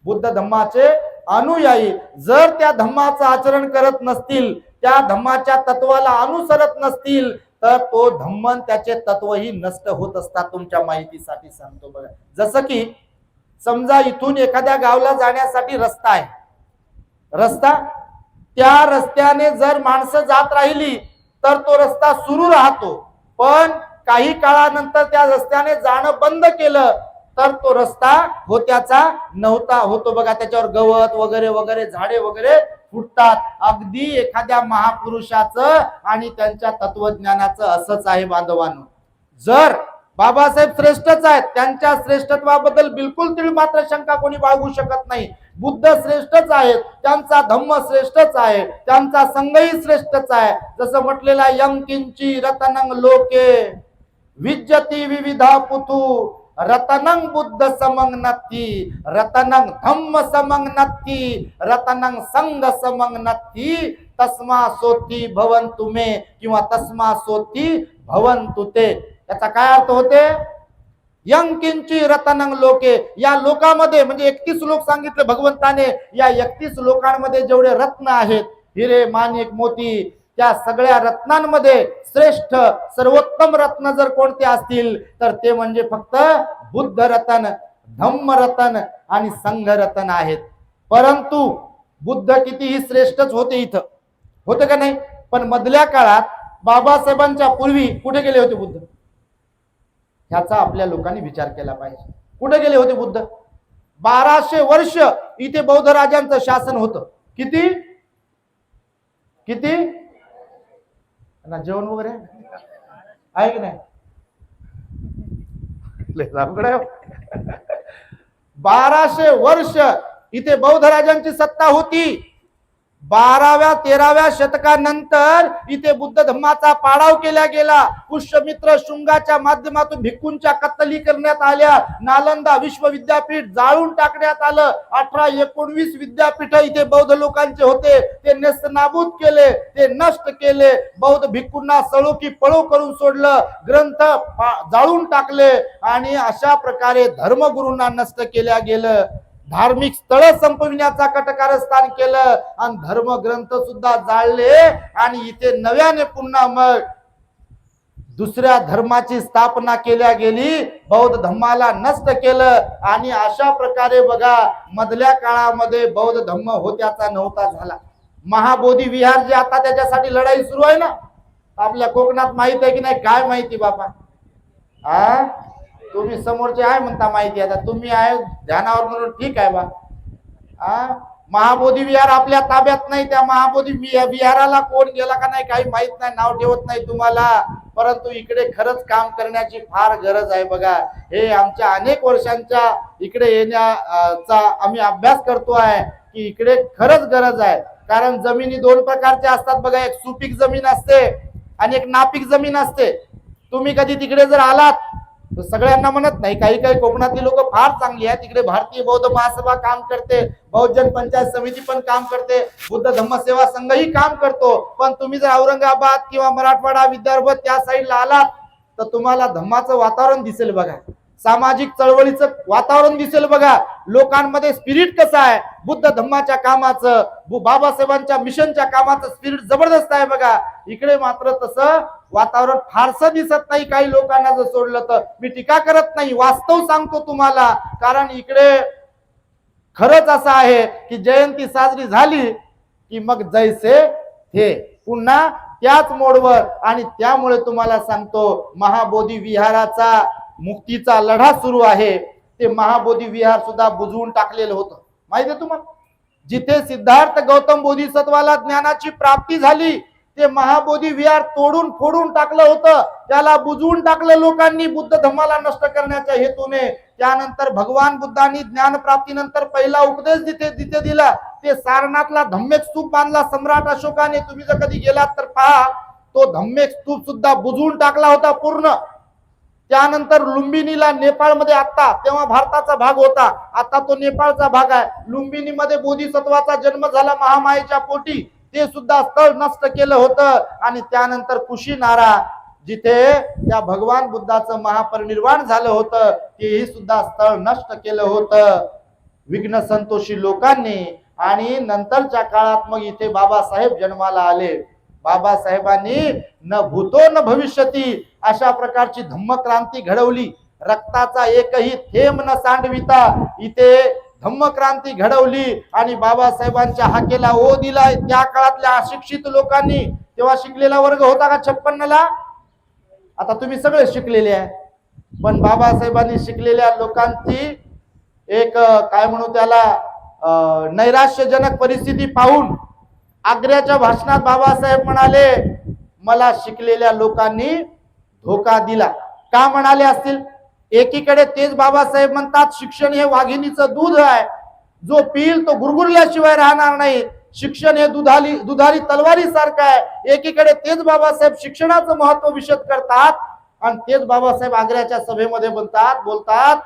बुद्ध धम्माचे अनुयायी जर त्या धम्माचं आचरण करत नसतील, त्या धम्माच्या तत्वाला अनुसरत नसतील, तर तो धम्म त्याचे तत्वही नष्ट होत असतात. तुमच्या माहितीसाठी सांगतो बघा. जसं की समजा इथून एखाद्या गावाला जाण्यासाठी रस्ता आहे, रस्ता, त्या रस्त्याने जर माणसं जात राहिली तर तो रस्ता सुरू राहतो. पण काही काळानंतर त्या रस्त्याने जाणं बंद केलं तर तो रस्ता होत्याचा नव्हता होतो बघा. त्याच्यावर गवत वगैरे वगैरे झाडे वगैरे फुटतात. अगदी एखाद्या महापुरुषाचं आणि त्यांच्या तत्वज्ञानाचं असंच आहे बांधवांनो. जर बाबासाहेब श्रेष्ठच आहेत, त्यांच्या श्रेष्ठत्वाबद्दल बिलकुल तीळ मात्र शंका कोणी बाळगू शकत नाही. बुद्ध श्रेष्ठच आहेत, त्यांचा धम्म श्रेष्ठच आहे, त्यांचा संघही श्रेष्ठच आहे. जसं म्हटलेलं आहे, यं किंची रतनं लोके विज्जती विविधा पुथू रतनं बुद्ध समंग नत्ती रतनं धम्म समंग नत्ती रतनं संघ समंग नत्ती तस्मा सोती भवन्तु मे किंवा तस्मा सोती भवन्तु ते. याचा काय अर्थ होते? यं किंची रतनं लोके, या लोकांमध्ये म्हणजे 31 लोक सांगितले भगवंताने. या 31 लोकांमध्ये जेवढे रत्न आहेत, हिरे माणिक मोती, त्या सगळ्या रत्नांमध्ये श्रेष्ठ सर्वोत्तम रत्न जर कोणते असतील तर ते म्हणजे फक्त बुद्ध रतन, धम्म रतन आणि संघ रतन आहेत. परंतु बुद्ध कितीही श्रेष्ठच होते, इथं होते का नाही? पण मधल्या काळात बाबासाहेबांच्या पूर्वी कुठे गेले होते बुद्ध? ह्याचा आपल्या लोकांनी विचार केला पाहिजे. कुठे गेले होते बुद्ध? 1200 वर्ष इथे बौद्ध राजांचं शासन होतं. किती किती ना जेवण वगैरे आहे की नाही? 1200 वर्ष इथे बौद्ध राजांची सत्ता होती. 12व्या 13व्या शतकानंतर इथे बुद्ध धम्माचा पाडाव केला गेला. पुष्यमित्र शृंगाच्या माध्यमातून भिक्खूंच्या कत्तली करण्यात आल्या. नालंदा विश्वविद्यापीठ जाळून टाकण्यात आलं. 18-19 विद्यापीठ इथे बौद्ध लोकांचे होते, ते नेस्तनाबूत केले, ते नष्ट केले. बौद्ध भिक्खूंना सळो की पळो करून सोडलं, ग्रंथ जाळून टाकले आणि अशा प्रकारे धर्मगुरूंना नष्ट केल्या गेलं. धार्मिक स्थळ संपविण्याचा कटकारस्थान केलं आणि धर्मग्रंथ सुद्धा जाळले. आणि इथे नव्याने पुन्हा मग दुसऱ्या धर्माची स्थापना केल्या गेली, बौद्ध धम्माला नष्ट केलं. आणि अशा प्रकारे बघा मधल्या काळामध्ये बौद्ध धम्म होत्याचा नव्हता झाला. महाबोधी विहार जे आता त्याच्यासाठी लढाई सुरू आहे ना, आपल्या कोकणात माहित आहे की नाही? काय माहिती बाबा? तुम्ही समोरचे आहे म्हणता माहिती, आता तुम्ही आहे ध्यानावर म्हणून ठीक आहे बा. महाबोधी विहार आपल्या ताब्यात नाही. त्या महाबोधी विहाराला कोण गेला का नाही काही माहित नाही, नाव ठेवत नाही तुम्हाला. परंतु इकडे खरंच काम करण्याची फार गरज आहे बघा. हे आमच्या अनेक वर्षांच्या इकडे येण्याचा आम्ही अभ्यास करतो आहे की इकडे खरंच गरज आहे. कारण जमिनी दोन प्रकारच्या असतात बघा, एक सुपीक जमीन असते आणि एक नापीक जमीन असते. तुम्ही कधी तिकडे जर आलात तो सगळ्यांना म्हणत नाही, काही काही कोकणातली लोक फार चांगली आहेत. तिकडे भारतीय बौद्ध महासभा काम करते, बहुजन पंचायत समिती पण काम करते, बुद्ध धम्म सेवा संघही काम करतो. पण तुम्ही जर औरंगाबाद किंवा मराठवाडा विदर्भ त्या साईडला आलात तर तुम्हाला धम्माचं वातावरण दिसेल बघा, सामाजिक चळवळीचं वातावरण दिसेल बघा, लोकांमध्ये स्पिरिट कसं आहे, बुद्ध धम्माच्या कामाचं, बाबासाहेबांच्या मिशनच्या कामाचं स्पिरिट जबरदस्त आहे बघा. इकडे मात्र तसं वातावरण फारसं दिसत नाही. काही लोकांना जर सोडलं तर, मी टीका करत नाही, वास्तव सांगतो तुम्हाला. कारण इकडे खरंच असं आहे की जयंती साजरी झाली की मग जैसे थे पुन्हा त्याच मोडवर. आणि त्यामुळे तुम्हाला सांगतो, महाबोधी विहाराचा मुक्तीचा लढा सुरू आहे. ते महाबोधी विहार सुद्धा बुजवून टाकलेलं होतं, माहिती आहे तुम्हाला. जिथे सिद्धार्थ गौतम बोधिसत्वाला ज्ञानाची प्राप्ती झाली ते महाबोधी विहार तोडून फोडून टाकलं होतं, त्याला बुजवून टाकलं लोकांनी बुद्ध धम्माला नष्ट करण्याच्या हेतूने. त्यानंतर भगवान बुद्धांनी ज्ञान प्राप्तीनंतर पहिला उपदेश जिथे दिला ते सारनाथला धम्मेक स्तूप बांधला सम्राट अशोकाने. तुम्ही जर कधी गेलात तर पहा, तो धम्मेक स्तूप सुद्धा बुजवून टाकला होता पूर्ण. त्यानंतर लुंबिनीला नेपाळमध्ये, आता तेव्हा भारताचा भाग होता, आता तो नेपाळचा भाग आहे. लुंबिनीमध्ये बोधिसत्वाचा जन्म झाला महामायेच्या पोटी, ते सुद्धा स्थळ नष्ट केलं होतं. आणि त्यानंतर कुशीनारा जिथे त्या भगवान बुद्धाचं महापरिनिर्वाण झालं होतं तेही सुद्धा स्थळ नष्ट केलं होतं विघ्न संतोषी लोकांनी. आणि नंतरच्या काळात मग इथे बाबासाहेब जन्माला आले. बाबासाहेबांनी न भूतो न भविष्यती अशा प्रकारची धम्मक्रांती घडवली. रक्ताचा एकही थेंब न सांडविता इथे धम्मक्रांती घडवली. आणि बाबासाहेबांच्या हाकेला ओ दिला त्या काळातल्या अशिक्षित लोकांनी. तेव्हा शिकलेला वर्ग होता का 56ला? आता तुम्ही सगळे शिकलेले आहे, पण बाबासाहेबांनी शिकलेल्या लोकांची एक काय म्हणू त्याला नैराश्यजनक परिस्थिती पाहून आग्र्याच्या भाषणात बाबासाहेब म्हणाले, मला शिकलेल्या लोकांनी धोका दिला. का म्हणाले असतील? एकीकडे तेच बाबासाहेब म्हणतात शिक्षण हे वाघिणीचं दूध आहे, जो पिल तो गुरगुरल्याशिवाय राहणार नाही. शिक्षण हे दुधारी तलवारी सारखं आहे. एकीकडे तेच बाबासाहेब शिक्षणाचं महत्व विशद करतात आणि तेच बाबासाहेब आग्र्याच्या सभेमध्ये बोलतात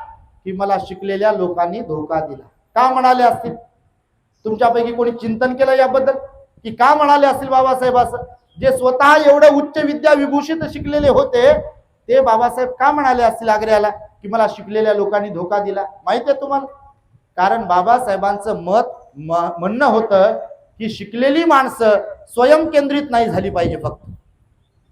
की मला शिकलेल्या लोकांनी धोका दिला. का म्हणाले असतील? तुमच्यापैकी कोणी चिंतन केलं याबद्दल की का म्हणाले असतील बाबासाहेब असं? जे स्वतः एवढं उच्च विद्या विभूषित शिकलेले होते ते बाबासाहेब का म्हणाले असतील आग्र्याला की मला शिकलेल्या लोकांनी धोका दिला? माहिती आहे तुम्हाला? कारण बाबासाहेबांचं म्हणणं होतं की शिकलेली माणसं स्वयं केंद्रित नाही झाली पाहिजे. फक्त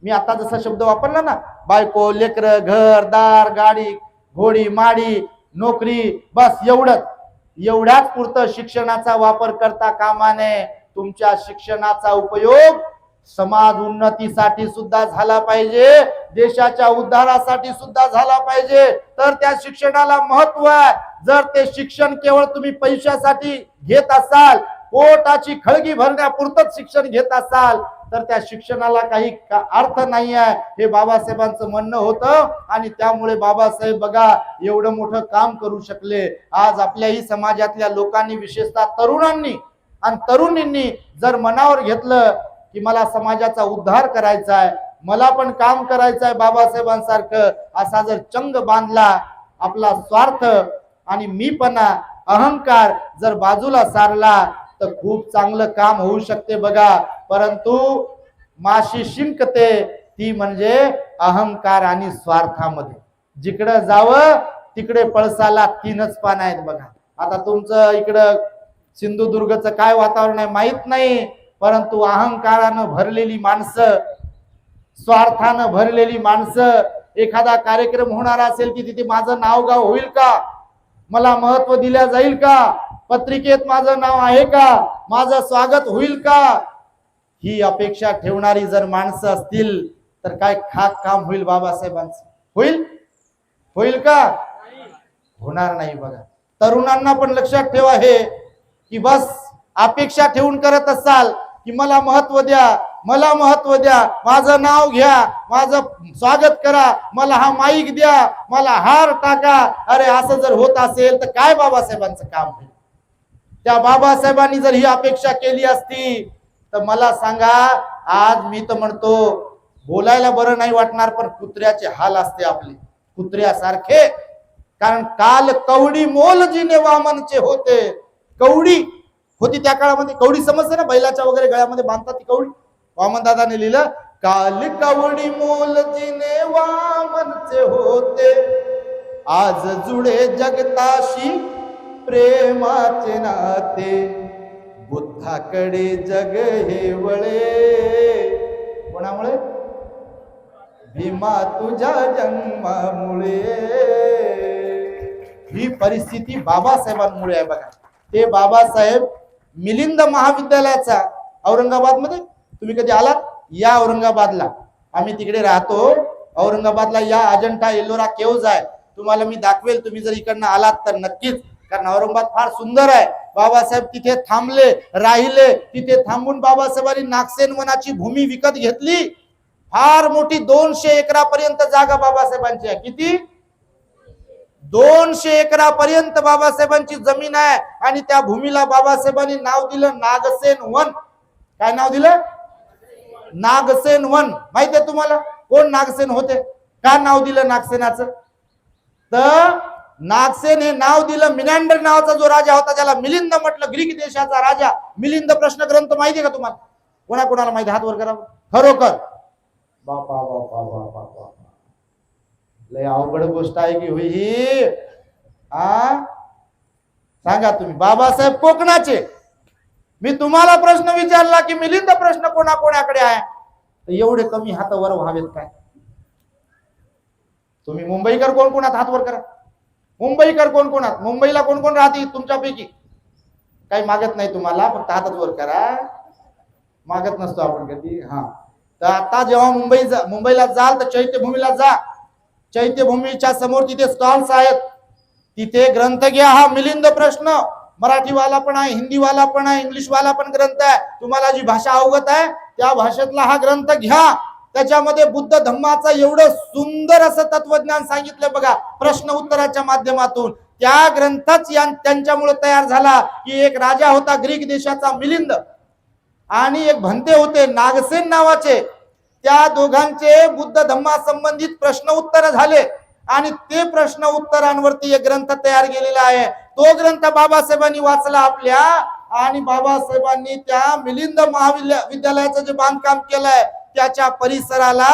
मी आता जसा शब्द वापरला ना, बायको लेकर घर दार गाडी घोडी माडी नोकरी, बस एवढ्याच पुरतं शिक्षणाचा वापर करता कामा नये. तुमच्या शिक्षणाचा उपयोग समाज उन्नतीसाठी सुद्धा झाला पाहिजे, देशाच्या उद्धारासाठी सुद्धा झाला पाहिजे. तर त्या शिक्षणाला महत्व आहे. जर ते शिक्षण केवळ तुम्ही पैशासाठी घेत असाल, पोटाची खळगी भरण्यापुरतच शिक्षण घेत असाल तर त्या शिक्षणाला काही अर्थ नाही आहे, हे बाबासाहेबांचं म्हणणं होतं. आणि त्यामुळे बाबासाहेब बघा एवढं मोठं काम करू शकले. आज आपल्याही समाजातल्या लोकांनी, विशेषतः तरुणांनी आणि तरुणींनी जर मनावर घेतलं की मला समाजाचा उद्धार करायचा आहे, मला पण काम करायचं आहे बाबासाहेबांसारखं, असा जर चंग बांधला, आपला स्वार्थ आणि मीपणा अहंकार जर बाजूला सारला तर खूप चांगलं काम होऊ शकते बघा. परंतु माशी शिंकते ती म्हणजे अहंकार आणि स्वार्थामध्ये. जिकडं जावं तिकडे पळसाला 3च पान आहेत बघा. आता तुमचं इकडं सिंधुदुर्गचं काय वातावरण आहे माहित नाही, परंतु अहंकारानं भरलेली माणसं, स्वार्थानं भरलेली माणसं. एखादा कार्यक्रम होणार असेल की तिथे माझं नाव गाव होईल का, मला महत्व दिल्या जाईल का, पत्रिकेत माझं नाव आहे का, माझं स्वागत होईल का, ही अपेक्षा ठेवणारी जर माणसं असतील तर काय काम होईल बाबासाहेबांचं? होईल का? होणार नाही बघा. तरुणांना पण लक्षात ठेवा हे की बस अपेक्षा ठेवून करत असाल की मला महत्व द्या, मला महत्व द्या, माझं नाव घ्या, माझं स्वागत करा, मला हा माईक द्या, मला हार टाका. अरे असं जर होत असेल तर काय बाबासाहेबांचं काम होईल? त्या बाबासाहेबांनी जर ही अपेक्षा केली असती तर मला सांगा, आज मी तर म्हणतो बोलायला बरं नाही वाटणार, पण कुत्र्याचे हाल असते आपले. कुत्र्यासारखे. कारण काल कवडी मोल जिने वामनचे होते. कवडी होती त्या काळामध्ये. कवडी समजते ना, बैलाच्या वगैरे गळ्यामध्ये बांधतात ती कवडी. वामन दादाने लिहिलं, काल कवडी मोल जिने वामनचे होते, आज जुळे जगताशी प्रेमाचे नाते, बुद्धाकडे जग हे वळे. कोणामुळे? भीमा तुझ्या जन्मामुळे. ही परिस्थिती बाबासाहेबांमुळे आहे बघा. ते बाबासाहेब मिलिंद महाविद्यालयाचा औरंगाबाद मध्ये, तुम्ही कधी आलात या औरंगाबादला, आम्ही तिकडे राहतो औरंगाबादला. या अजंठा एल्लोरा केव्ज आहे, तुम्हाला मी दाखवेल तुम्ही जर इकडनं आलात तर नक्कीच. कारण औरंगाबाद फार सुंदर आहे. बाबासाहेब तिथे थांबले, राहिले. तिथे थांबून बाबासाहेबांनी नागसेन वनाची भूमी विकत घेतली. फार मोठी 200 एकरापर्यंत जागा बाबासाहेबांची आहे. किती? 200 एकरापर्यंत बाबासाहेबांची जमीन आहे. आणि त्या भूमीला बाबासाहेबांनी नाव दिलं नागसेन वन. काय नाव दिलं? नागसेन वन. माहिती आहे तुम्हाला कोण नागसेन होते? का नाव दिलं नागसेनाचं? तर नागसेन हे नाव दिलं मिनांडर नावाचा जो राजा होता, ज्याला मिलिंद म्हटलं, ग्रीक देशाचा राजा. मिलिंद प्रश्न ग्रंथ माहितीये का तुम्हाला? कोणाकोणाला माहिती? हात वर करा. खरोखर बापा बापा बापा बापा, लय अवघड गोष्ट आहे की होई ही. सांगा तुम्ही. बाबासाहेब कोकणाचे. मी तुम्हाला प्रश्न विचारला की मिलिंद प्रश्न कोणाकोणाकडे आहे, तर एवढे कमी हात वर व्हावेत काय? तुम्ही मुंबईकर कोण कोणात? हात वर करा. मुंबईकर कोण कोणात? मुंबईला कोण कोण राहते तुमच्यापैकी? काही मागत नाही तुम्हाला, फक्त हातच वर करा. मागत नसतो आपण कधी. तर आता जेव्हा मुंबईला जाल तर चैत्यभूमीला जा. चैत्यभूमीच्या समोर तिथे स्टॉल्स आहेत, तिथे ग्रंथ घ्या. हा मिलिंद प्रश्न मराठीवाला पण आहे, हिंदीवाला पण आहे, इंग्लिशवाला पण ग्रंथ आहे. तुम्हाला जी भाषा अवगत आहे त्या भाषेतला हा ग्रंथ घ्या. त्याच्यामध्ये बुद्ध धम्माचं एवढं सुंदर असं तत्वज्ञान सांगितलं बघा, प्रश्न उत्तराच्या माध्यमातून. त्या ग्रंथच त्यांच्यामुळे तयार झाला की एक राजा होता ग्रीक देशाचा मिलिंद, आणि एक भंते होते नागसेन नावाचे. त्या दोघांचे बुद्ध धम्मा संबंधित प्रश्न उत्तर झाले, आणि ते प्रश्न उत्तरांवरती एक ग्रंथ तयार केलेला आहे. तो ग्रंथ बाबासाहेबांनी वाचला आपल्या, आणि बाबासाहेबांनी त्या मिलिंद महाविद्यालयाचं जे बांधकाम केलंय त्याच्या परिसराला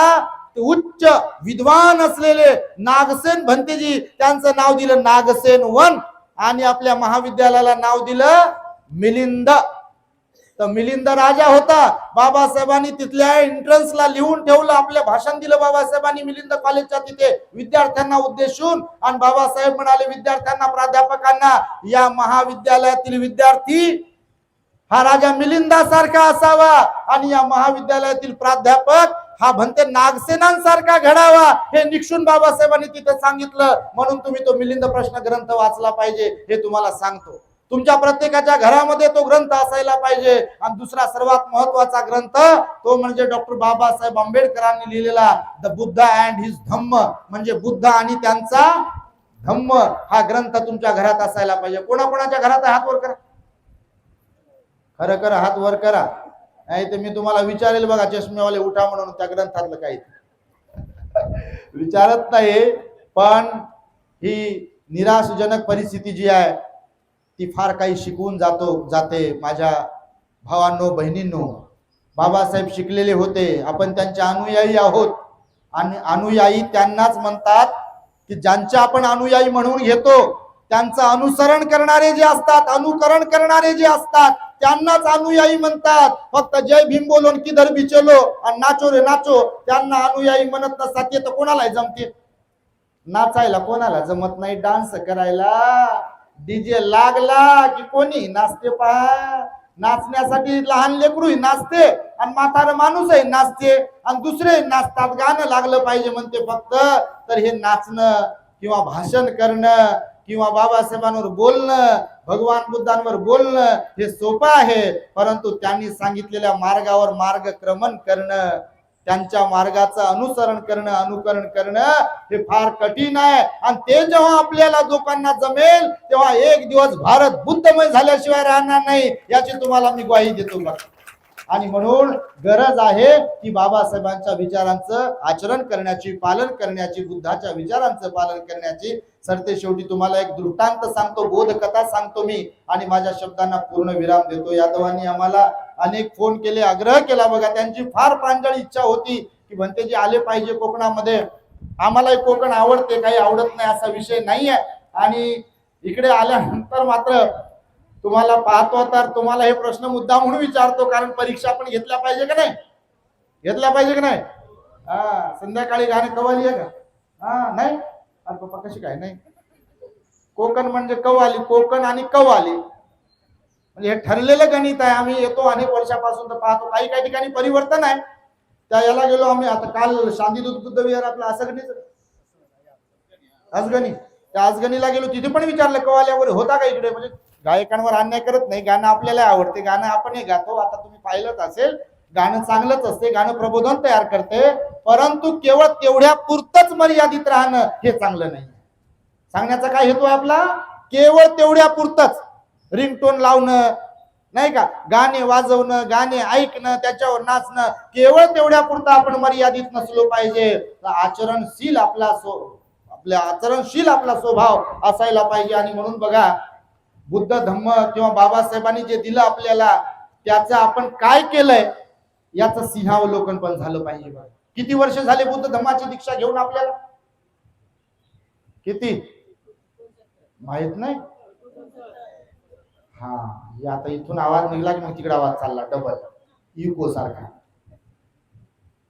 उच्च विद्वान असलेले नागसेन भंतेजी, त्यांचं नाव दिलं नागसेन वन, आणि आपल्या महाविद्यालयाला नाव दिलं मिलिंद. तर मिलिंद राजा होता. बाबासाहेबांनी तिथल्या एंट्रन्सला लिहून ठेवलं, आपलं भाषण दिलं बाबासाहेबांनी मिलिंद कॉलेजच्या तिथे विद्यार्थ्यांना उद्देशून. आणि बाबासाहेब म्हणाले विद्यार्थ्यांना, प्राध्यापकांना, या महाविद्यालयातील विद्यार्थी हा राजा मिलिंदासारखा असावा, आणि या महाविद्यालयातील प्राध्यापक हा भंते नागसेनांसारखा घडावा, हे निक्षून बाबासाहेबांनी तिथे सांगितलं. म्हणून तुम्ही तो मिलिंद प्रश्न ग्रंथ वाचला पाहिजे, हे तुम्हाला सांगतो. तुमच्या प्रत्येकाच्या घरामध्ये तो ग्रंथ असायला पाहिजे. आणि दुसरा सर्वात महत्वाचा ग्रंथ तो म्हणजे डॉक्टर बाबासाहेब आंबेडकरांनी लिहिलेला द बुद्ध अँड हिज धम्म, म्हणजे बुद्ध आणि त्यांचा धम्म. हा ग्रंथ तुमच्या घरात असायला पाहिजे. कोणाकोणाच्या घरात? हात वर करा. खरं खरं हात वर करा, नाही तर मी तुम्हाला विचारेल बघा, चष्मेवाले उठा म्हणून त्या ग्रंथातलं काही विचारत नाही. पण ही निराशजनक परिस्थिती जी आहे ती फार काही शिकवून जाते. माझ्या भावांनो, बहिणींनो, बाबासाहेब शिकलेले होते, आपण त्यांचे अनुयायी आहोत. आणि अनुयायी त्यांनाच म्हणतात की ज्यांचे आपण अनुयायी म्हणून घेतो, त्यांचं अनुसरण करणारे जे असतात, अनुकरण करणारे जे असतात, त्यांनाच अनुयायी म्हणतात. फक्त जय भीम बोलून किधर भी चलो आणि नाचो रे नाचो, त्यांना अनुयायी म्हणत नसतात. ते तर कोणाला जमते? नाचायला कोणाला जमत नाही, डान्स करायला. डीजे लागला की कोणी नाचते पहा. नाचण्यासाठी लहान लेकरूही नाचते, आणि म्हातारा माणूसही नाचते, आणि दुसरे नाचतात. गाणं लागलं पाहिजे म्हणते फक्त. तर हे नाचणं किंवा भाषण करणं किंवा बाबासाहेबांवर बोलणं, भगवान बुद्धांवर बोलणं हे सोपं आहे. परंतु त्यांनी सांगितलेल्या मार्गावर मार्गक्रमण करणं, त्यांच्या मार्गाचं अनुसरण करणं, अनुकरण करणं हे फार कठीण आहे. आणि ते जेव्हा आपल्याला लोकांना जमेल तेव्हा एक दिवस भारत बुद्धमय झाल्याशिवाय राहणार नाही, याची तुम्हाला मी ग्वाही देतो. आणि म्हणून गरज आहे की बाबासाहेबांच्या विचारांचं आचरण करण्याची, पालन करण्याची, बुद्धाच्या विचारांचं पालन करण्याची. सरते शेवटी तुम्हाला एक दृष्टांत सांगतो, बोधकथा सांगतो मी आणि माझ्या शब्दांना पूर्ण विराम देतो. यादवांनी आम्हाला अनेक फोन केले, आग्रह केला बघा. त्यांची फार प्रांजळ इच्छा होती की भंतेजी आले पाहिजे कोकणामध्ये. आम्हालाही कोकण आवडते, काही आवडत नाही असा विषय नाहीये. आणि इकडे आल्यानंतर मात्र तुम्हाला पाहतो तर तुम्हाला हे प्रश्न मुद्दा म्हणून विचारतो, कारण परीक्षा पण घेतल्या पाहिजे का नाही, घेतल्या पाहिजे का नाही. संध्याकाळी गाणे कवाली आहे का? नाही. अरे पप्पा कशी काय नाही. कोकण म्हणजे कव्वाली, कोकण आणि कव्वाली म्हणजे हे ठरलेलं गणित आहे. आम्ही येतो अनेक वर्षापासून तर पाहतो, काही काही ठिकाणी परिवर्तन आहे. त्या याला गेलो आम्ही, आता काल शांती बुद्ध विहार आपलं आसगणी, त्या आसगणीला गेलो, तिथे पण विचारलं कवाल्यावर होता का इकडे. म्हणजे गायकांवर अन्याय करत नाही, गाणं आपल्याला आवडते, गाणं आपणही गातो. आता तुम्ही पाहिलंच असेल, गाणं चांगलंच असते, गाणं प्रबोधन तयार करते, परंतु केवळ तेवढ्या पुरतच मर्यादित राहणं हे चांगलं नाही. सांगण्याचा काय हेतू आपला, केवळ तेवढ्या पुरतच रिंगटोन लावणं नाही का, गाणे वाजवणं, गाणे ऐकणं, त्याच्यावर नाचणं, केवळ तेवढ्या पुरतं आपण मर्यादित नसलो पाहिजे. आचरणशील आपल्या आचरणशील आपला स्वभाव असायला पाहिजे. आणि म्हणून बघा, बुद्ध धम्म किंवा बाबासाहेबांनी जे दिलं आपल्याला, त्याचं आपण काय केलंय याचं सिंहावलोकन पण झालं पाहिजे. किती वर्ष झाले बुद्ध धम्माची दीक्षा घेऊन आपल्याला, किती माहित नाही. आता इथून आवाज निघाला की मग तिकडे आवाज चालला डबल इको सारखा.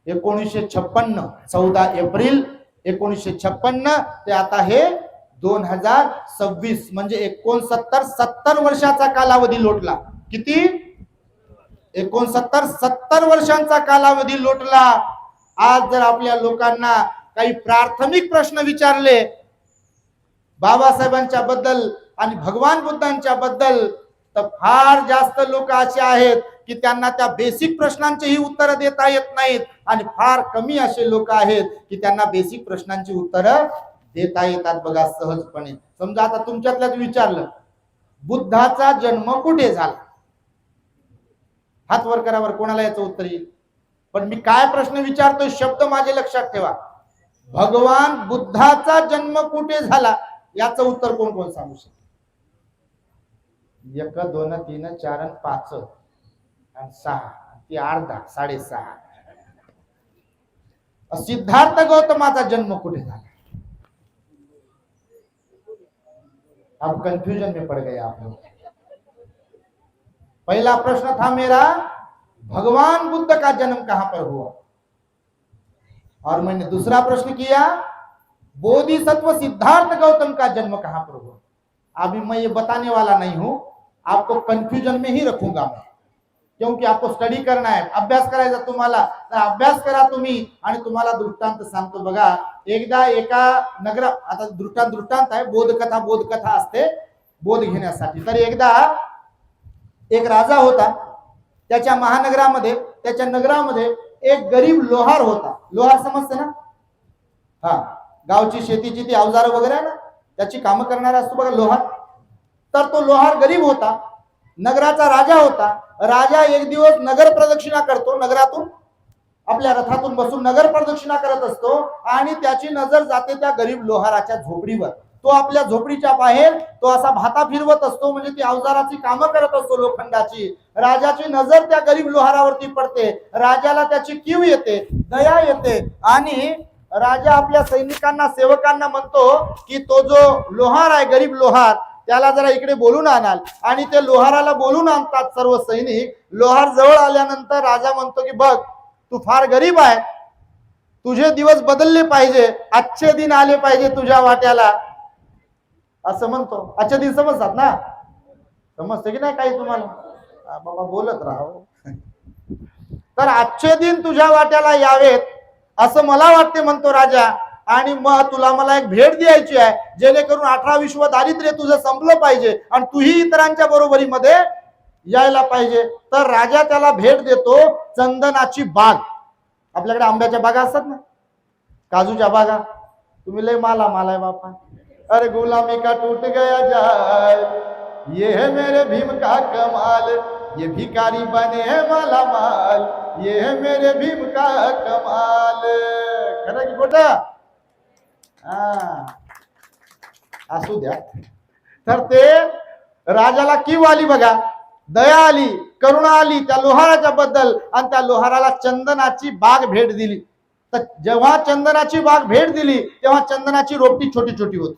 1956 14 एप्रिल 1956 ते आता हे 2026 म्हणजे 70 वर्षाचा कालावधी लोटला. किती? 70 वर्षांचा कालावधी लोटला. आज जर आपल्या लोकांना काही प्राथमिक प्रश्न विचारले बाबासाहेबांच्या बद्दल आणि भगवान बुद्धांच्या बद्दल, तर फार जास्त लोक असे आहेत की त्यांना त्या बेसिक प्रश्नांचीही उत्तर देता येत नाहीत, आणि फार कमी असे लोक आहेत की त्यांना बेसिक प्रश्नांची उत्तरं देता येतात बघा सहजपणे. समजा आता तुमच्यातल्याच विचारलं, बुद्धाचा जन्म कुठे झाला, हात वर करावर कोणाला याचं उत्तर येईल. पण मी काय प्रश्न विचारतोय, शब्द माझे लक्षात ठेवा. भगवान बुद्धाचा जन्म कुठे झाला याचं उत्तर कोण कोण सांगू शकतो? 1 2 3 4 5 आणि 6 ती अर्धा 6.5. सिद्धार्थ गौतमाचा जन्म कुठे झाला? अब कंफ्यूजन में पड़ गए आप लोग. पहला प्रश्न था मेरा, भगवान बुद्ध का जन्म कहां पर हुआ, और मैंने दूसरा प्रश्न किया, बोधिसत्व सिद्धार्थ गौतम का जन्म कहां पर हुआ. अभी मैं ये बताने वाला नहीं हूं, आपको कंफ्यूजन में ही रखूंगा मैं, क्योंकि आपको स्टडी करना है, अभ्यास करायचा तुम्हाला. तर अभ्यास करा तुम्ही. आणि तुम्हाला दृष्टांत सांगतो बघा. एकदा एका नगरा, आता दृष्टांत आहे, बोधकथा असते बोध घेण्यासाठी. तर एकदा एक राजा होता, त्याच्या महानगरामध्ये, त्याच्या नगरामध्ये एक गरीब लोहार होता. लोहार समजते ना? गावची शेतीची ती अवजार वगैरे आहे ना, त्याची कामं करणारा असतो बघा लोहार. तर तो लोहार गरीब होता, नगराचा राजा होता. राजा एक दिवस नगर प्रदक्षिणा करतो, नगरातून आपल्या रथातून बसून नगर प्रदक्षिणा करत असतो, आणि त्याची नजर जाते त्या गरीब लोहाराच्या झोपडीवर. तो आपल्या झोपडीच्या बाहेर तो असा भाता फिरवत असतो, म्हणजे ती अवजाराची कामं करत असतो लोखंडाची. राजाची नजर त्या गरीब लोहारावरती पडते. राजाला त्याची कीव येते, दया येते, आणि राजा आपल्या सैनिकांना, सेवकांना म्हणतो की तो जो लोहार आहे, गरीब लोहार, त्याला जरा इकडे बोलून आणाल. आणि ते लोहाराला बोलून आणतात सर्व सैनिक. लोहार जवळ आल्यानंतर राजा म्हणतो की बघ, तू फार गरीब आहे, तुझे दिवस बदलले पाहिजे, आजचे दिन आले पाहिजे तुझ्या वाट्याला, असं म्हणतो. आजचे दिन समजतात ना? समजते की नाही काही तुम्हाला? बाबा बोलत राहा. तर आजचे दिन तुझ्या वाट्याला यावेत असं मला वाटते म्हणतो राजा. आणि मग तुला मला एक भेट द्यायची आहे, जेणेकरून 18 विश्व दारिद्र्य तुझं संपलं पाहिजे आणि तूही इतरांच्या बरोबरीमध्ये यायला पाहिजे. तर राजा त्याला भेट देतो चंदनाची बाग. आपल्याकडे आंब्याच्या बागा असतात ना, काजूच्या बागा. तुम्ही लय माला आहे बापा. अरे गुलामी का टूट गया जाल, ये है मेरे भीम का कमाल, ये भिकारी बने माला माल, ये है मेरे भीम का कमाल. खरं की खोट? असू द्या. तर ते राजाला कीव आली बघा, दया आली, करुणा आली त्या लोहाराच्या बद्दल, आणि त्या लोहाराला चंदनाची बाग भेट दिली. तर जेव्हा चंदनाची बाग भेट दिली तेव्हा चंदनाची रोपटी छोटी छोटी होती.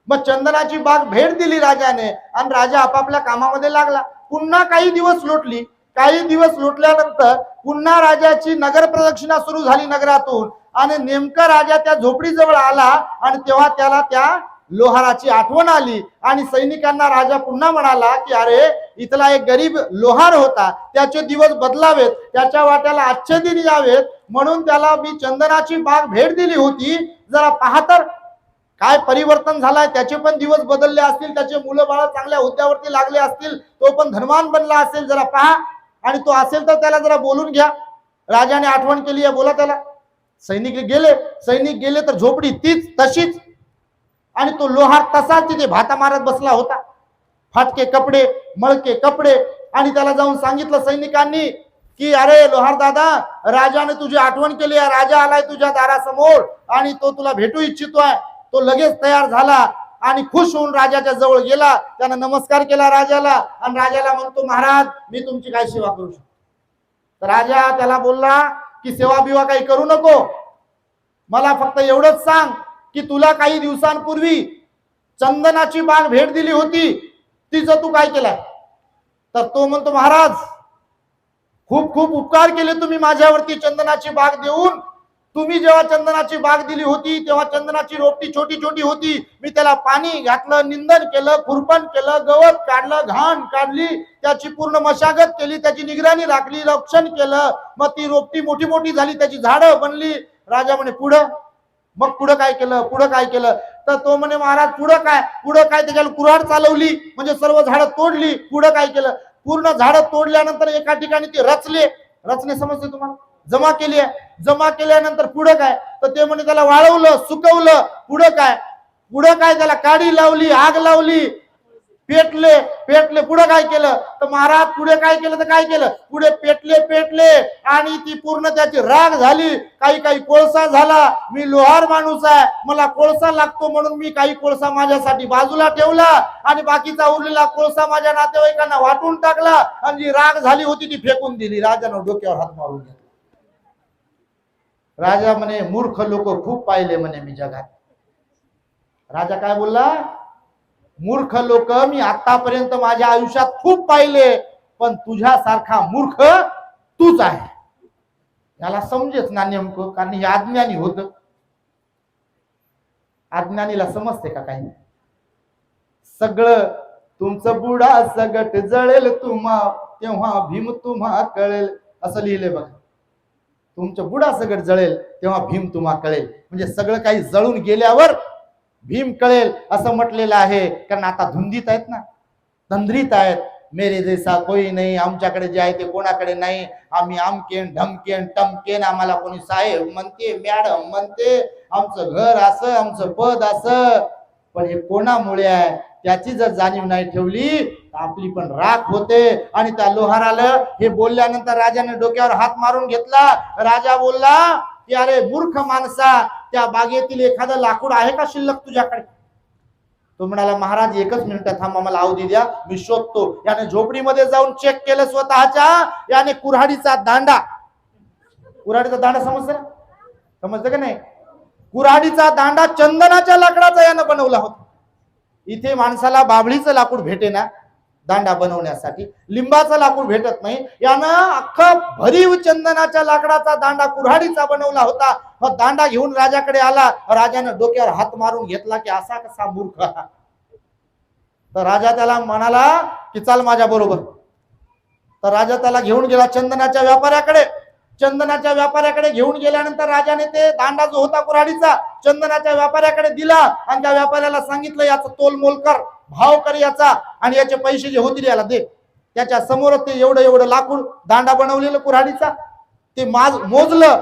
मग चंदनाची बाग भेट दिली राजाने, आणि राजा आपापल्या कामामध्ये लागला. पुन्हा काही दिवस लोटली. काही दिवस लोटल्यानंतर पुन्हा राजाची नगर प्रदक्षिणा सुरू झाली नगरातून, आणि नेमका राजा त्या झोपडीजवळ आला, आणि तेव्हा त्याला त्या लोहाराची आठवण आली. आणि सैनिकांना राजा पुन्हा म्हणाला की अरे, इथला एक गरीब लोहार होता, त्याचे दिवस बदलावेत, त्याच्या वाट्याला आजचे दिन यावेत, म्हणून त्याला मी चंदनाची बाग भेट दिली होती. जरा पहा तर काय परिवर्तन झालाय, त्याचे पण दिवस बदलले असतील, त्याचे मुलं बाळ चांगल्या हुद्द्यावरती लागले असतील, तो पण धनवान बनला असेल, जरा पहा. आणि तो असेल तर त्याला जरा बोलून घ्या. राजाने आठवण केली आहे, बोला त्याला. सैनिक गेले तर झोपडी तीच तशीच, आणि तो लोहार तसाच तिथे भाता मारत बसला होता. फाटके कपडे, मळके कपडे. आणि त्याला जाऊन सांगितलं सैनिकांनी की अरे लोहार दादा, राजाने तुझी आठवण केली आहे, राजा आलाय तुझ्या दारासमोर आणि तो तुला भेटू इच्छितोय. तो लगेच तयार झाला आणि खुश होऊन राजाच्या जवळ गेला. त्यानं नमस्कार केला राजाला, आणि राजाला म्हणतो महाराज, मी तुमची काय सेवा करू शकतो? तर राजा त्याला बोलला की सेवा बिवा काही करू नको, मला फक्त एवढंच सांग की तुला काही दिवसांपूर्वी चंदनाची बाग भेट दिली होती, तिचं तू काय केलंय? तर तो म्हणतो महाराज, खूप खूप उपकार केले तुम्ही माझ्यावरती चंदनाची बाग देऊन. तुम्ही जेव्हा चंदनाची बाग दिली होती तेव्हा चंदनाची रोपटी छोटी छोटी होती. मी त्याला पाणी घातलं, निंदन केलं, खुरपण केलं, गवत काढलं, घाण काढली, त्याची पूर्ण मशागत केली, त्याची निगराणी राखली, रक्षण केलं. मग ती रोपटी मोठी मोठी झाली, त्याची झाडं बनली. राजा म्हणे पुढं? मग पुढं काय केलं? पुढं काय केलं? तर तो म्हणे महाराज पुढं काय? पुढं काय? त्याच्याला कुऱ्हाड चालवली, म्हणजे सर्व झाडं तोडली. पुढं काय केलं? पूर्ण झाडं तोडल्यानंतर एका ठिकाणी ते रचने समजते तुम्हाला? जमा केली आहे. जमा केल्यानंतर पुढं काय? तर ते म्हणे त्याला वाळवलं, सुकवलं. पुढं काय? पुढं काय? त्याला काडी लावली, आग लावली, पेटले. पुढे काय केलं? तर महाराज पुढे काय केलं? तर काय केलं? पुढे पेटले आणि ती पूर्ण त्याची राख झाली. काही कोळसा झाला. मी लोहार माणूस आहे, मला कोळसा लागतो, म्हणून मी काही कोळसा माझ्यासाठी बाजूला ठेवला, आणि बाकीचा उरलेला कोळसा माझ्या नातेवाईकांना वाटून टाकला, आणि जी राख झाली होती ती फेकून दिली. राजानं डोक्यावर हात मारून घेतला. राजा म्हणे मूर्ख लोक खूप पाहिले म्हणे मी जगात. राजा काय बोलला? मूर्ख लोक मी आतापर्यंत माझ्या आयुष्यात खूप पाहिले, पण तुझ्यासारखा मूर्ख तूच आहे. याला समजेच ना नेमकं, कारण हे अज्ञानी होत. अज्ञानीला समजते का काही? सगळं तुमचं बुडा सगट जळेल तुम्हा, तेव्हा भीम तुम्हा कळेल, असं लिहिले बघा. तुमचं बुडा सगट जळेल तेव्हा भीम तुम्हा कळेल, म्हणजे सगळं काही जळून गेल्यावर भीम कळेल असं म्हटलेलं आहे. कारण आता धुंदीत आहेत ना, तंद्रीत आहेत. मेरे जैसा कोई नाही, आमच्याकडे जे आहे ते कोणाकडे नाही, आम्ही आमकेन ढमकेन टमकेन, आम्हाला कोणी साहेब म्हणते, मॅडम म्हणते, आमचं घर असं, आमचं पद असं. पण हे कोणामुळे आहे त्याची जर जाणीव नाही ठेवली तर आपली पण राख होते. आणि त्या लोहाराला हे बोलल्यानंतर राजाने डोक्यावर हात मारून घेतला. राजा बोलला की अरे मूर्ख माणसा, त्या बागेतील एखादं लाकूड आहे का शिल्लक तुझ्याकडे? तो म्हणाला महाराज एकच मिनिट थांबा, मला अवधी द्या, मी शोधतो. याने झोपडीमध्ये जाऊन चेक केलं स्वतःच्या. याने कुऱ्हाडीचा दांडा समजतं ना? समजतं का नाही? कुऱ्हाडीचा दांडा चंदनाच्या लाकडाचा यानं बनवला होता. इथे माणसाला बाभळीचं लाकूड भेटेना दांडा बनवण्यासाठी, लिंबाचं लाकूड भेटत नाही. यानं अख्खा भरीव चंदनाच्या लाकडाचा दांडा कुऱ्हाडीचा बनवला होता. मग दांडा घेऊन राजाकडे आला. राजानं डोक्यावर हात मारून घेतला की असा कसा मूर्ख. तर राजा त्याला म्हणाला की चल माझ्या बरोबर. तर राजा त्याला घेऊन गेला चंदनाच्या व्यापाऱ्याकडे. चंदनाच्या व्यापाऱ्याकडे घेऊन गेल्यानंतर राजाने ते दांडा जो होता कुऱ्हाडीचा चंदनाच्या व्यापाऱ्याकडे दिला, आणि त्या व्यापाऱ्याला सांगितलं याचा तोलमोल कर, भाव कर याचा, आणि याचे पैसे जे होतील याला दे. त्याच्या समोर ते एवढं लाकूड दांडा बनवलेलं कुऱ्हाडीचा ते मोजलं,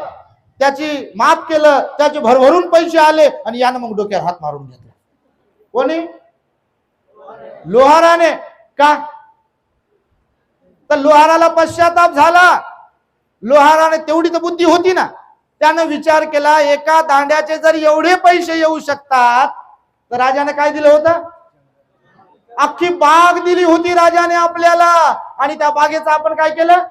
त्याची माप केलं, त्याचे भरभरून पैसे आले, आणि यानं मग डोक्यावर हात मारून घेतला. कोणी? लोहाराने. का? तर लोहाराला पश्चाताप झाला. लोहाराने तेवढी तर बुद्धी होती ना, त्यानं विचार केला एका दांड्याचे जर एवढे पैसे येऊ शकतात तर राजाने काय दिलं होतं? अख्खी बाग दिली होती राजाने आपल्याला. आणि त्या बागेचं आपण काय केलं?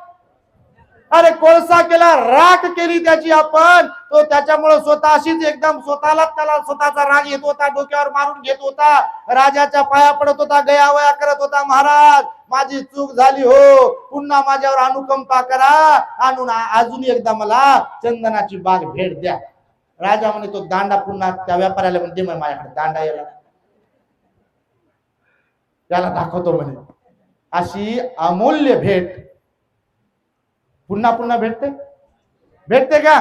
अरे कोळसा केला, राख केली त्याची आपण. तो त्याच्यामुळे स्वतःशीच एकदम स्वतःला त्याला स्वतःचा राग येत होता, डोक्यावर मारून घेत होता, राजाच्या पाया पडत होता, गयावया करत होता, महाराज माझी चूक झाली हो, पुन्हा माझ्यावर अनुकंपा करा, आणून अजून एकदा मला चंदनाची बाग भेट द्या. राजा म्हणे तो दांडा पुन्हा त्या व्यापाऱ्याला म्हणते माझ्याकडे दांडा याला त्याला दाखवतो म्हणे. अशी अमूल्य भेट पुन्हा पुन्हा भेटते का?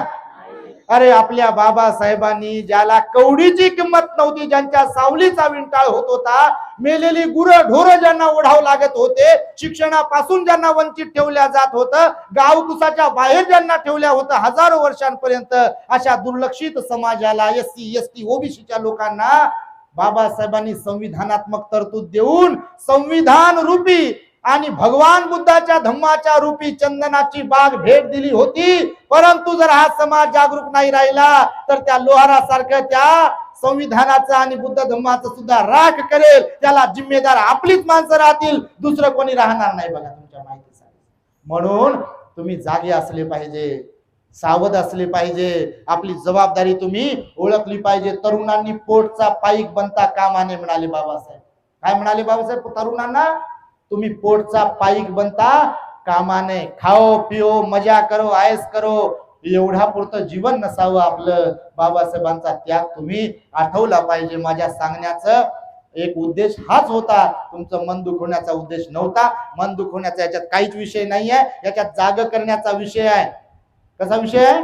अरे आपल्या बाबासाहेबांनी ज्याला कवडीची किंमत नव्हती, ज्यांच्या सावलीचा विंटाळ होत होता, मेलेली गुरं ढोरं ज्यांना ओढावं लागत होते, शिक्षणापासून ज्यांना वंचित ठेवल्या जात होतं, गावकुसाच्या बाहेर ज्यांना ठेवल्या होतं हजारो वर्षांपर्यंत, अशा दुर्लक्षित समाजाला, एससी एसटी ओबीसीच्या लोकांना बाबासाहेबांनी संविधानात्मक तरतूद देऊन संविधान रूपी आणि भगवान बुद्धाच्या धम्माच्या रूपी चंदनाची बाग भेट दिली होती. परंतु जर हा समाज जागरूक नाही राहिला तर त्या लोहारासारखं त्या संविधानाचं आणि बुद्ध धम्माचं सुद्धा राख करेल, त्याला जिम्मेदार आपलीच माणसं राहतील, दुसरं कोणी राहणार नाही. बघा तुमच्या माहितीसाठी. म्हणून तुम्ही जागे असले पाहिजे, सावध असले पाहिजे, आपली जबाबदारी तुम्ही ओळखली पाहिजे. तरुणांनी पोटचा पाईक बनता कामा नये म्हणाले बाबासाहेब. काय म्हणाले बाबासाहेब? तरुणांना तुम्ही पोटचा पाईक बनता कामा नये. खाओ पिओ मजा करो आयस करो एवढा पुरतं जीवन नसावं आपलं. बाबासाहेबांचा त्याग तुम्ही आठवला पाहिजे. माझ्या सांगण्याचं एक उद्देश हाच होता. तुमचं मन दुखवण्याचा उद्देश नव्हता. मन दुखवण्याचा याच्यात काहीच विषय नाही आहे, याच्यात जाग करण्याचा विषय आहे. कसा विषय आहे?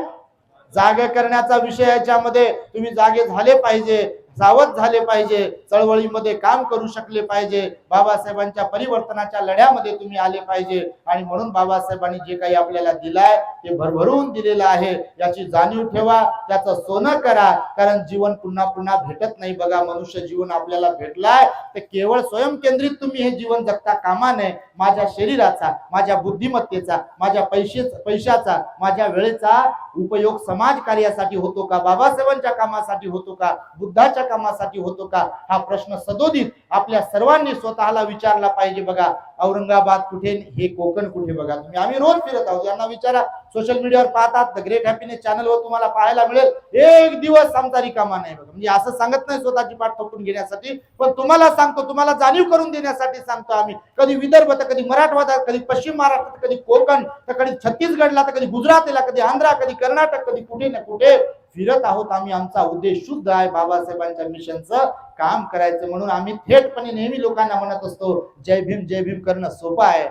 जागे करण्याचा विषय. याच्यामध्ये तुम्ही जागे झाले पाहिजे, सावध झाले पाहिजे, चळवळीमध्ये काम करू शकले पाहिजे, बाबासाहेबांच्या परिवर्तनाच्या लढ्यामध्ये तुम्ही आले पाहिजे. आणि म्हणून बाबासाहेबांनी जे काही आपल्याला दिलाय ते भरभरून दिलेलं आहे, याची जाणीव ठेवा, त्याचं सोनं करा. कारण जीवन पुन्हा पुन्हा भेटत नाही. बघा मनुष्य जीवन आपल्याला भेटलाय ते केवळ स्वयंकेंद्रित तुम्ही हे जीवन जगता कामा नये. माझ्या शरीराचा, माझ्या बुद्धिमत्तेचा, माझ्या पैशाचा, माझ्या वेळेचा उपयोग समाज कार्यासाठी होतो का? बाबासाहेबांच्या कामासाठी होतो का? बुद्धाच्या कामासाठी होतो का? हा प्रश्न सदोदित आपल्या सर्वांनी स्वतःला विचारला पाहिजे. बघा औरंगाबाद कुठे, हे कोकण कुठे? बघा तुम्ही, आम्ही रोज फिरत आहोत, यांना विचारा. सोशल मीडियावर पाहतात, द ग्रेट हॅपीनेस चॅनलवर तुम्हाला पाहायला मिळेल, एक दिवस आमचा रिकामा नाही. बघा म्हणजे असं सांगत नाही स्वतःची पाठ थोपटून घेण्यासाठी, पण तुम्हाला सांगतो, तुम्हाला जाणीव करून देण्यासाठी सांगतो. आम्ही कधी विदर्भ तर कधी मराठवाडा, कधी पश्चिम महाराष्ट्र, कधी कोकण, तर कधी छत्तीसगडला, तर कधी गुजरातला, कधी आंध्रा, कधी कर्नाटक, कधी कुठे ना कुठे फिरत आहोत आम्ही. आमचा उद्देश शुद्ध आहे, बाबासाहेबांच्या मिशनचं काम करायचं. म्हणून आम्ही थेटपणे नेहमी लोकांना म्हणत असतो, जय भीम करणं सोपं आहे,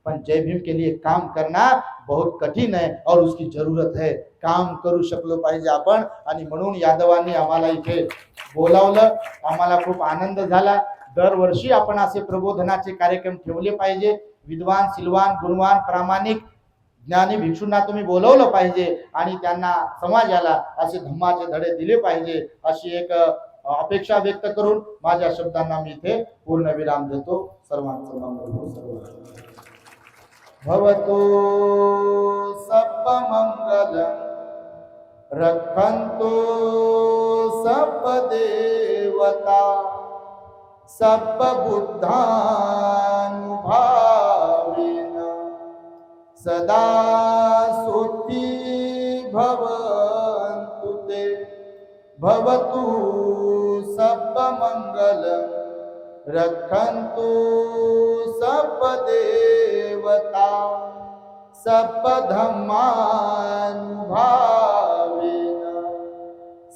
पण जय भीम के लिए काम करना बहुत कठीण है और उसकी जरूरत है. काम करू शकलो पाहिजे आपण. आणि म्हणून यादवांनी आम्हाला इथे बोलावलं, आम्हाला खूप आनंद झाला. दरवर्षी आपण असे प्रबोधनाचे कार्यक्रम ठेवले पाहिजे. विद्वान, सिलवान, गुणवान, प्रामाणिक, ज्ञानी भिक्षूंना तुम्ही बोलवलं पाहिजे आणि त्यांना समाजाला असे धम्माचे धडे दिले पाहिजे, अशी एक अपेक्षा व्यक्त करून माझ्या शब्दांना मी इथे पूर्णविराम देतो. सर्वांचं मंगल भवतो. सब मंगलम रक्षन्तु सब देवता सब बुद्धानुभावेन सदा सुखी भवन्तु ते. भवतु सब मंगलम रक्षन्तु सब देवता सब धम्मानुभावेन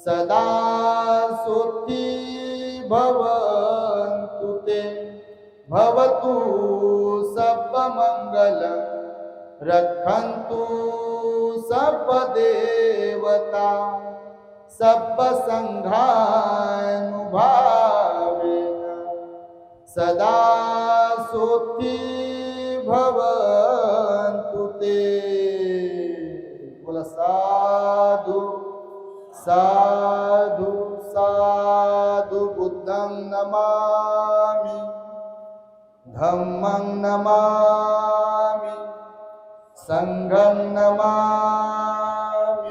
सदा सुखी भवन्तु ते. भवतु सब मंगलम रक्षन्तु सब देवता सब संघानुभावेन सदा सुखी भवन्तु ते. बोला साधु साधु साधु. बुद्धं नमामि, धम्मं नमामि, संघं नमामि.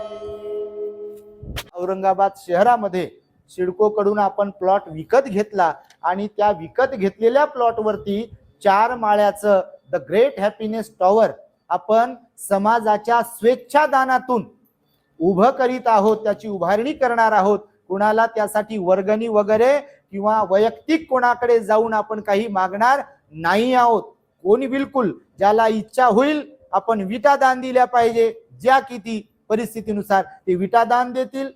औरंगाबाद शहरामध्ये सिडको कडून आपण प्लॉट विकत घेतला आणि त्या विकत घेतलेल्या प्लॉटवरती 4 माळ्याचं द ग्रेट हॅपीनेस टॉवर आपण समाजाच्या स्वेच्छादानातून उभं करीत आहोत, त्याची उभारणी करणार आहोत. कुणाला त्यासाठी वर्गणी वगैरे किंवा वैयक्तिक कोणाकडे जाऊन आपण काही मागणार नाही आहोत. कोणी बिलकुल ज्याला इच्छा होईल आपण विटा दान दिल्या पाहिजे, ज्या किती परिस्थितीनुसार ते विटा दान देतील.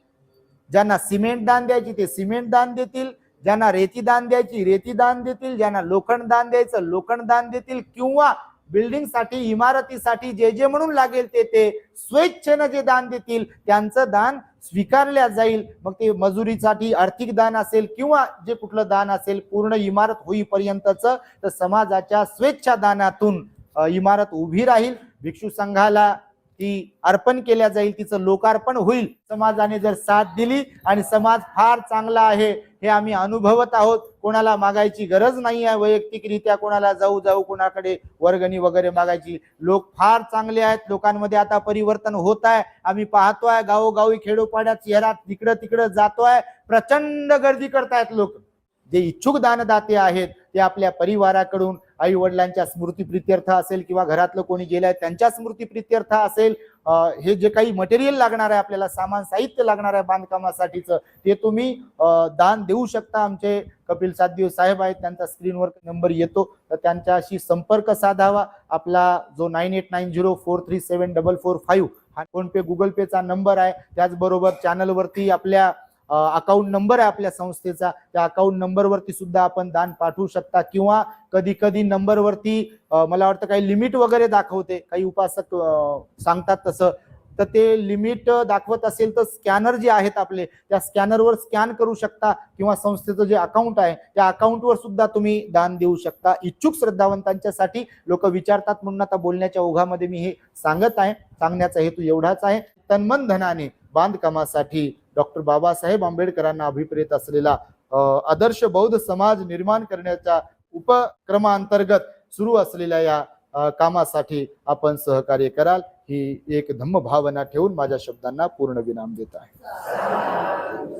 ज्यांना सिमेंट दान द्यायची ते सिमेंट दान देतील, ज्यांना रेती दान द्यायची रेती दान देतील, ज्यांना लोखंड दान द्यायचं लोखंड दान देतील, किंवा बिल्डिंग साठी इमारतीसाठी जे जे म्हणून लागेल ते स्वेच्छेनं जे दान देतील त्यांचं दान स्वीकारल्या जाईल. मग ते मजुरीसाठी आर्थिक दान असेल किंवा जे कुठलं दान असेल, पूर्ण इमारत होईपर्यंतचं, तर समाजाच्या स्वेच्छा दानातून इमारत उभी राहील. भिक्षू संघाला ती अर्पण केल्या जाईल, तिचं लोकार्पण होईल. समाजाने जर साथ दिली आणि समाज फार चांगला आहे हे आम्ही अनुभवत आहोत. कोणाला मागायची गरज नाही आहे वैयक्तिकरित्या, कोणाला जाऊ कोणाकडे वर्गणी वगैरे मागायची. लोक फार चांगले आहेत. लोकांमध्ये आता परिवर्तन होत आहे. आम्ही पाहतोय गावोगावी खेडोपाड्यात शहरात तिकडं जातोय, प्रचंड गर्दी करतायत लोक. जे इच्छुक दानदाते आहेत ते आपल्या परिवाराकडून, आई वडिलांच्या स्मृतीप्रित्यर्थ असेल किंवा घरातलं कोणी गेलंय त्यांच्या स्मृतीप्रित्यर्थ असेल, हे जे काही मटेरियल लागणार आहे, आपल्याला सामान साहित्य लागणार आहे बांधकामासाठीचं, ते तुम्ही दान देऊ शकता. आमचे कपिल सातदिव साहेब आहेत, त्यांचा स्क्रीनवर नंबर येतो, तर त्यांच्याशी संपर्क साधावा. आपला जो 9890437445 हा फोन पे गुगल पेचा नंबर आहे. त्याचबरोबर चॅनलवरती आपल्या अकाउंट नंबर आहे आपल्या संस्थेचा, त्या अकाउंट नंबरवरती सुद्धा आपण दान पाठवू शकता. किंवा कधी कधी नंबरवरती मला वाटतं काही लिमिट वगैरे दाखवते, काही उपासक सांगतात तसं, तर ते लिमिट दाखवत असेल तर स्कॅनर जे आहेत आपले, त्या स्कॅनरवर स्कॅन करू शकता. किंवा संस्थेचं जे अकाउंट आहे त्या अकाउंटवर सुद्धा तुम्ही दान देऊ शकता. इच्छुक श्रद्धावंतांच्यासाठी लोक विचारतात म्हणून आता बोलण्याच्या ओघामध्ये मी हे सांगत आहे. सांगण्याचा हेतू एवढाच आहे, तन्मन धनाने बांधकामासाठी डॉक्टर बाबासाहेब आंबेडकरांना अभिप्रेत असलेला आदर्श बौद्ध समाज निर्माण करण्याच्या उपक्रमांतर्गत सुरू असलेल्या या कामासाठी आपण सहकार्य कराल ही एक धम्म भावना ठेवून माझ्या शब्दांना पूर्ण विराम देत आहे.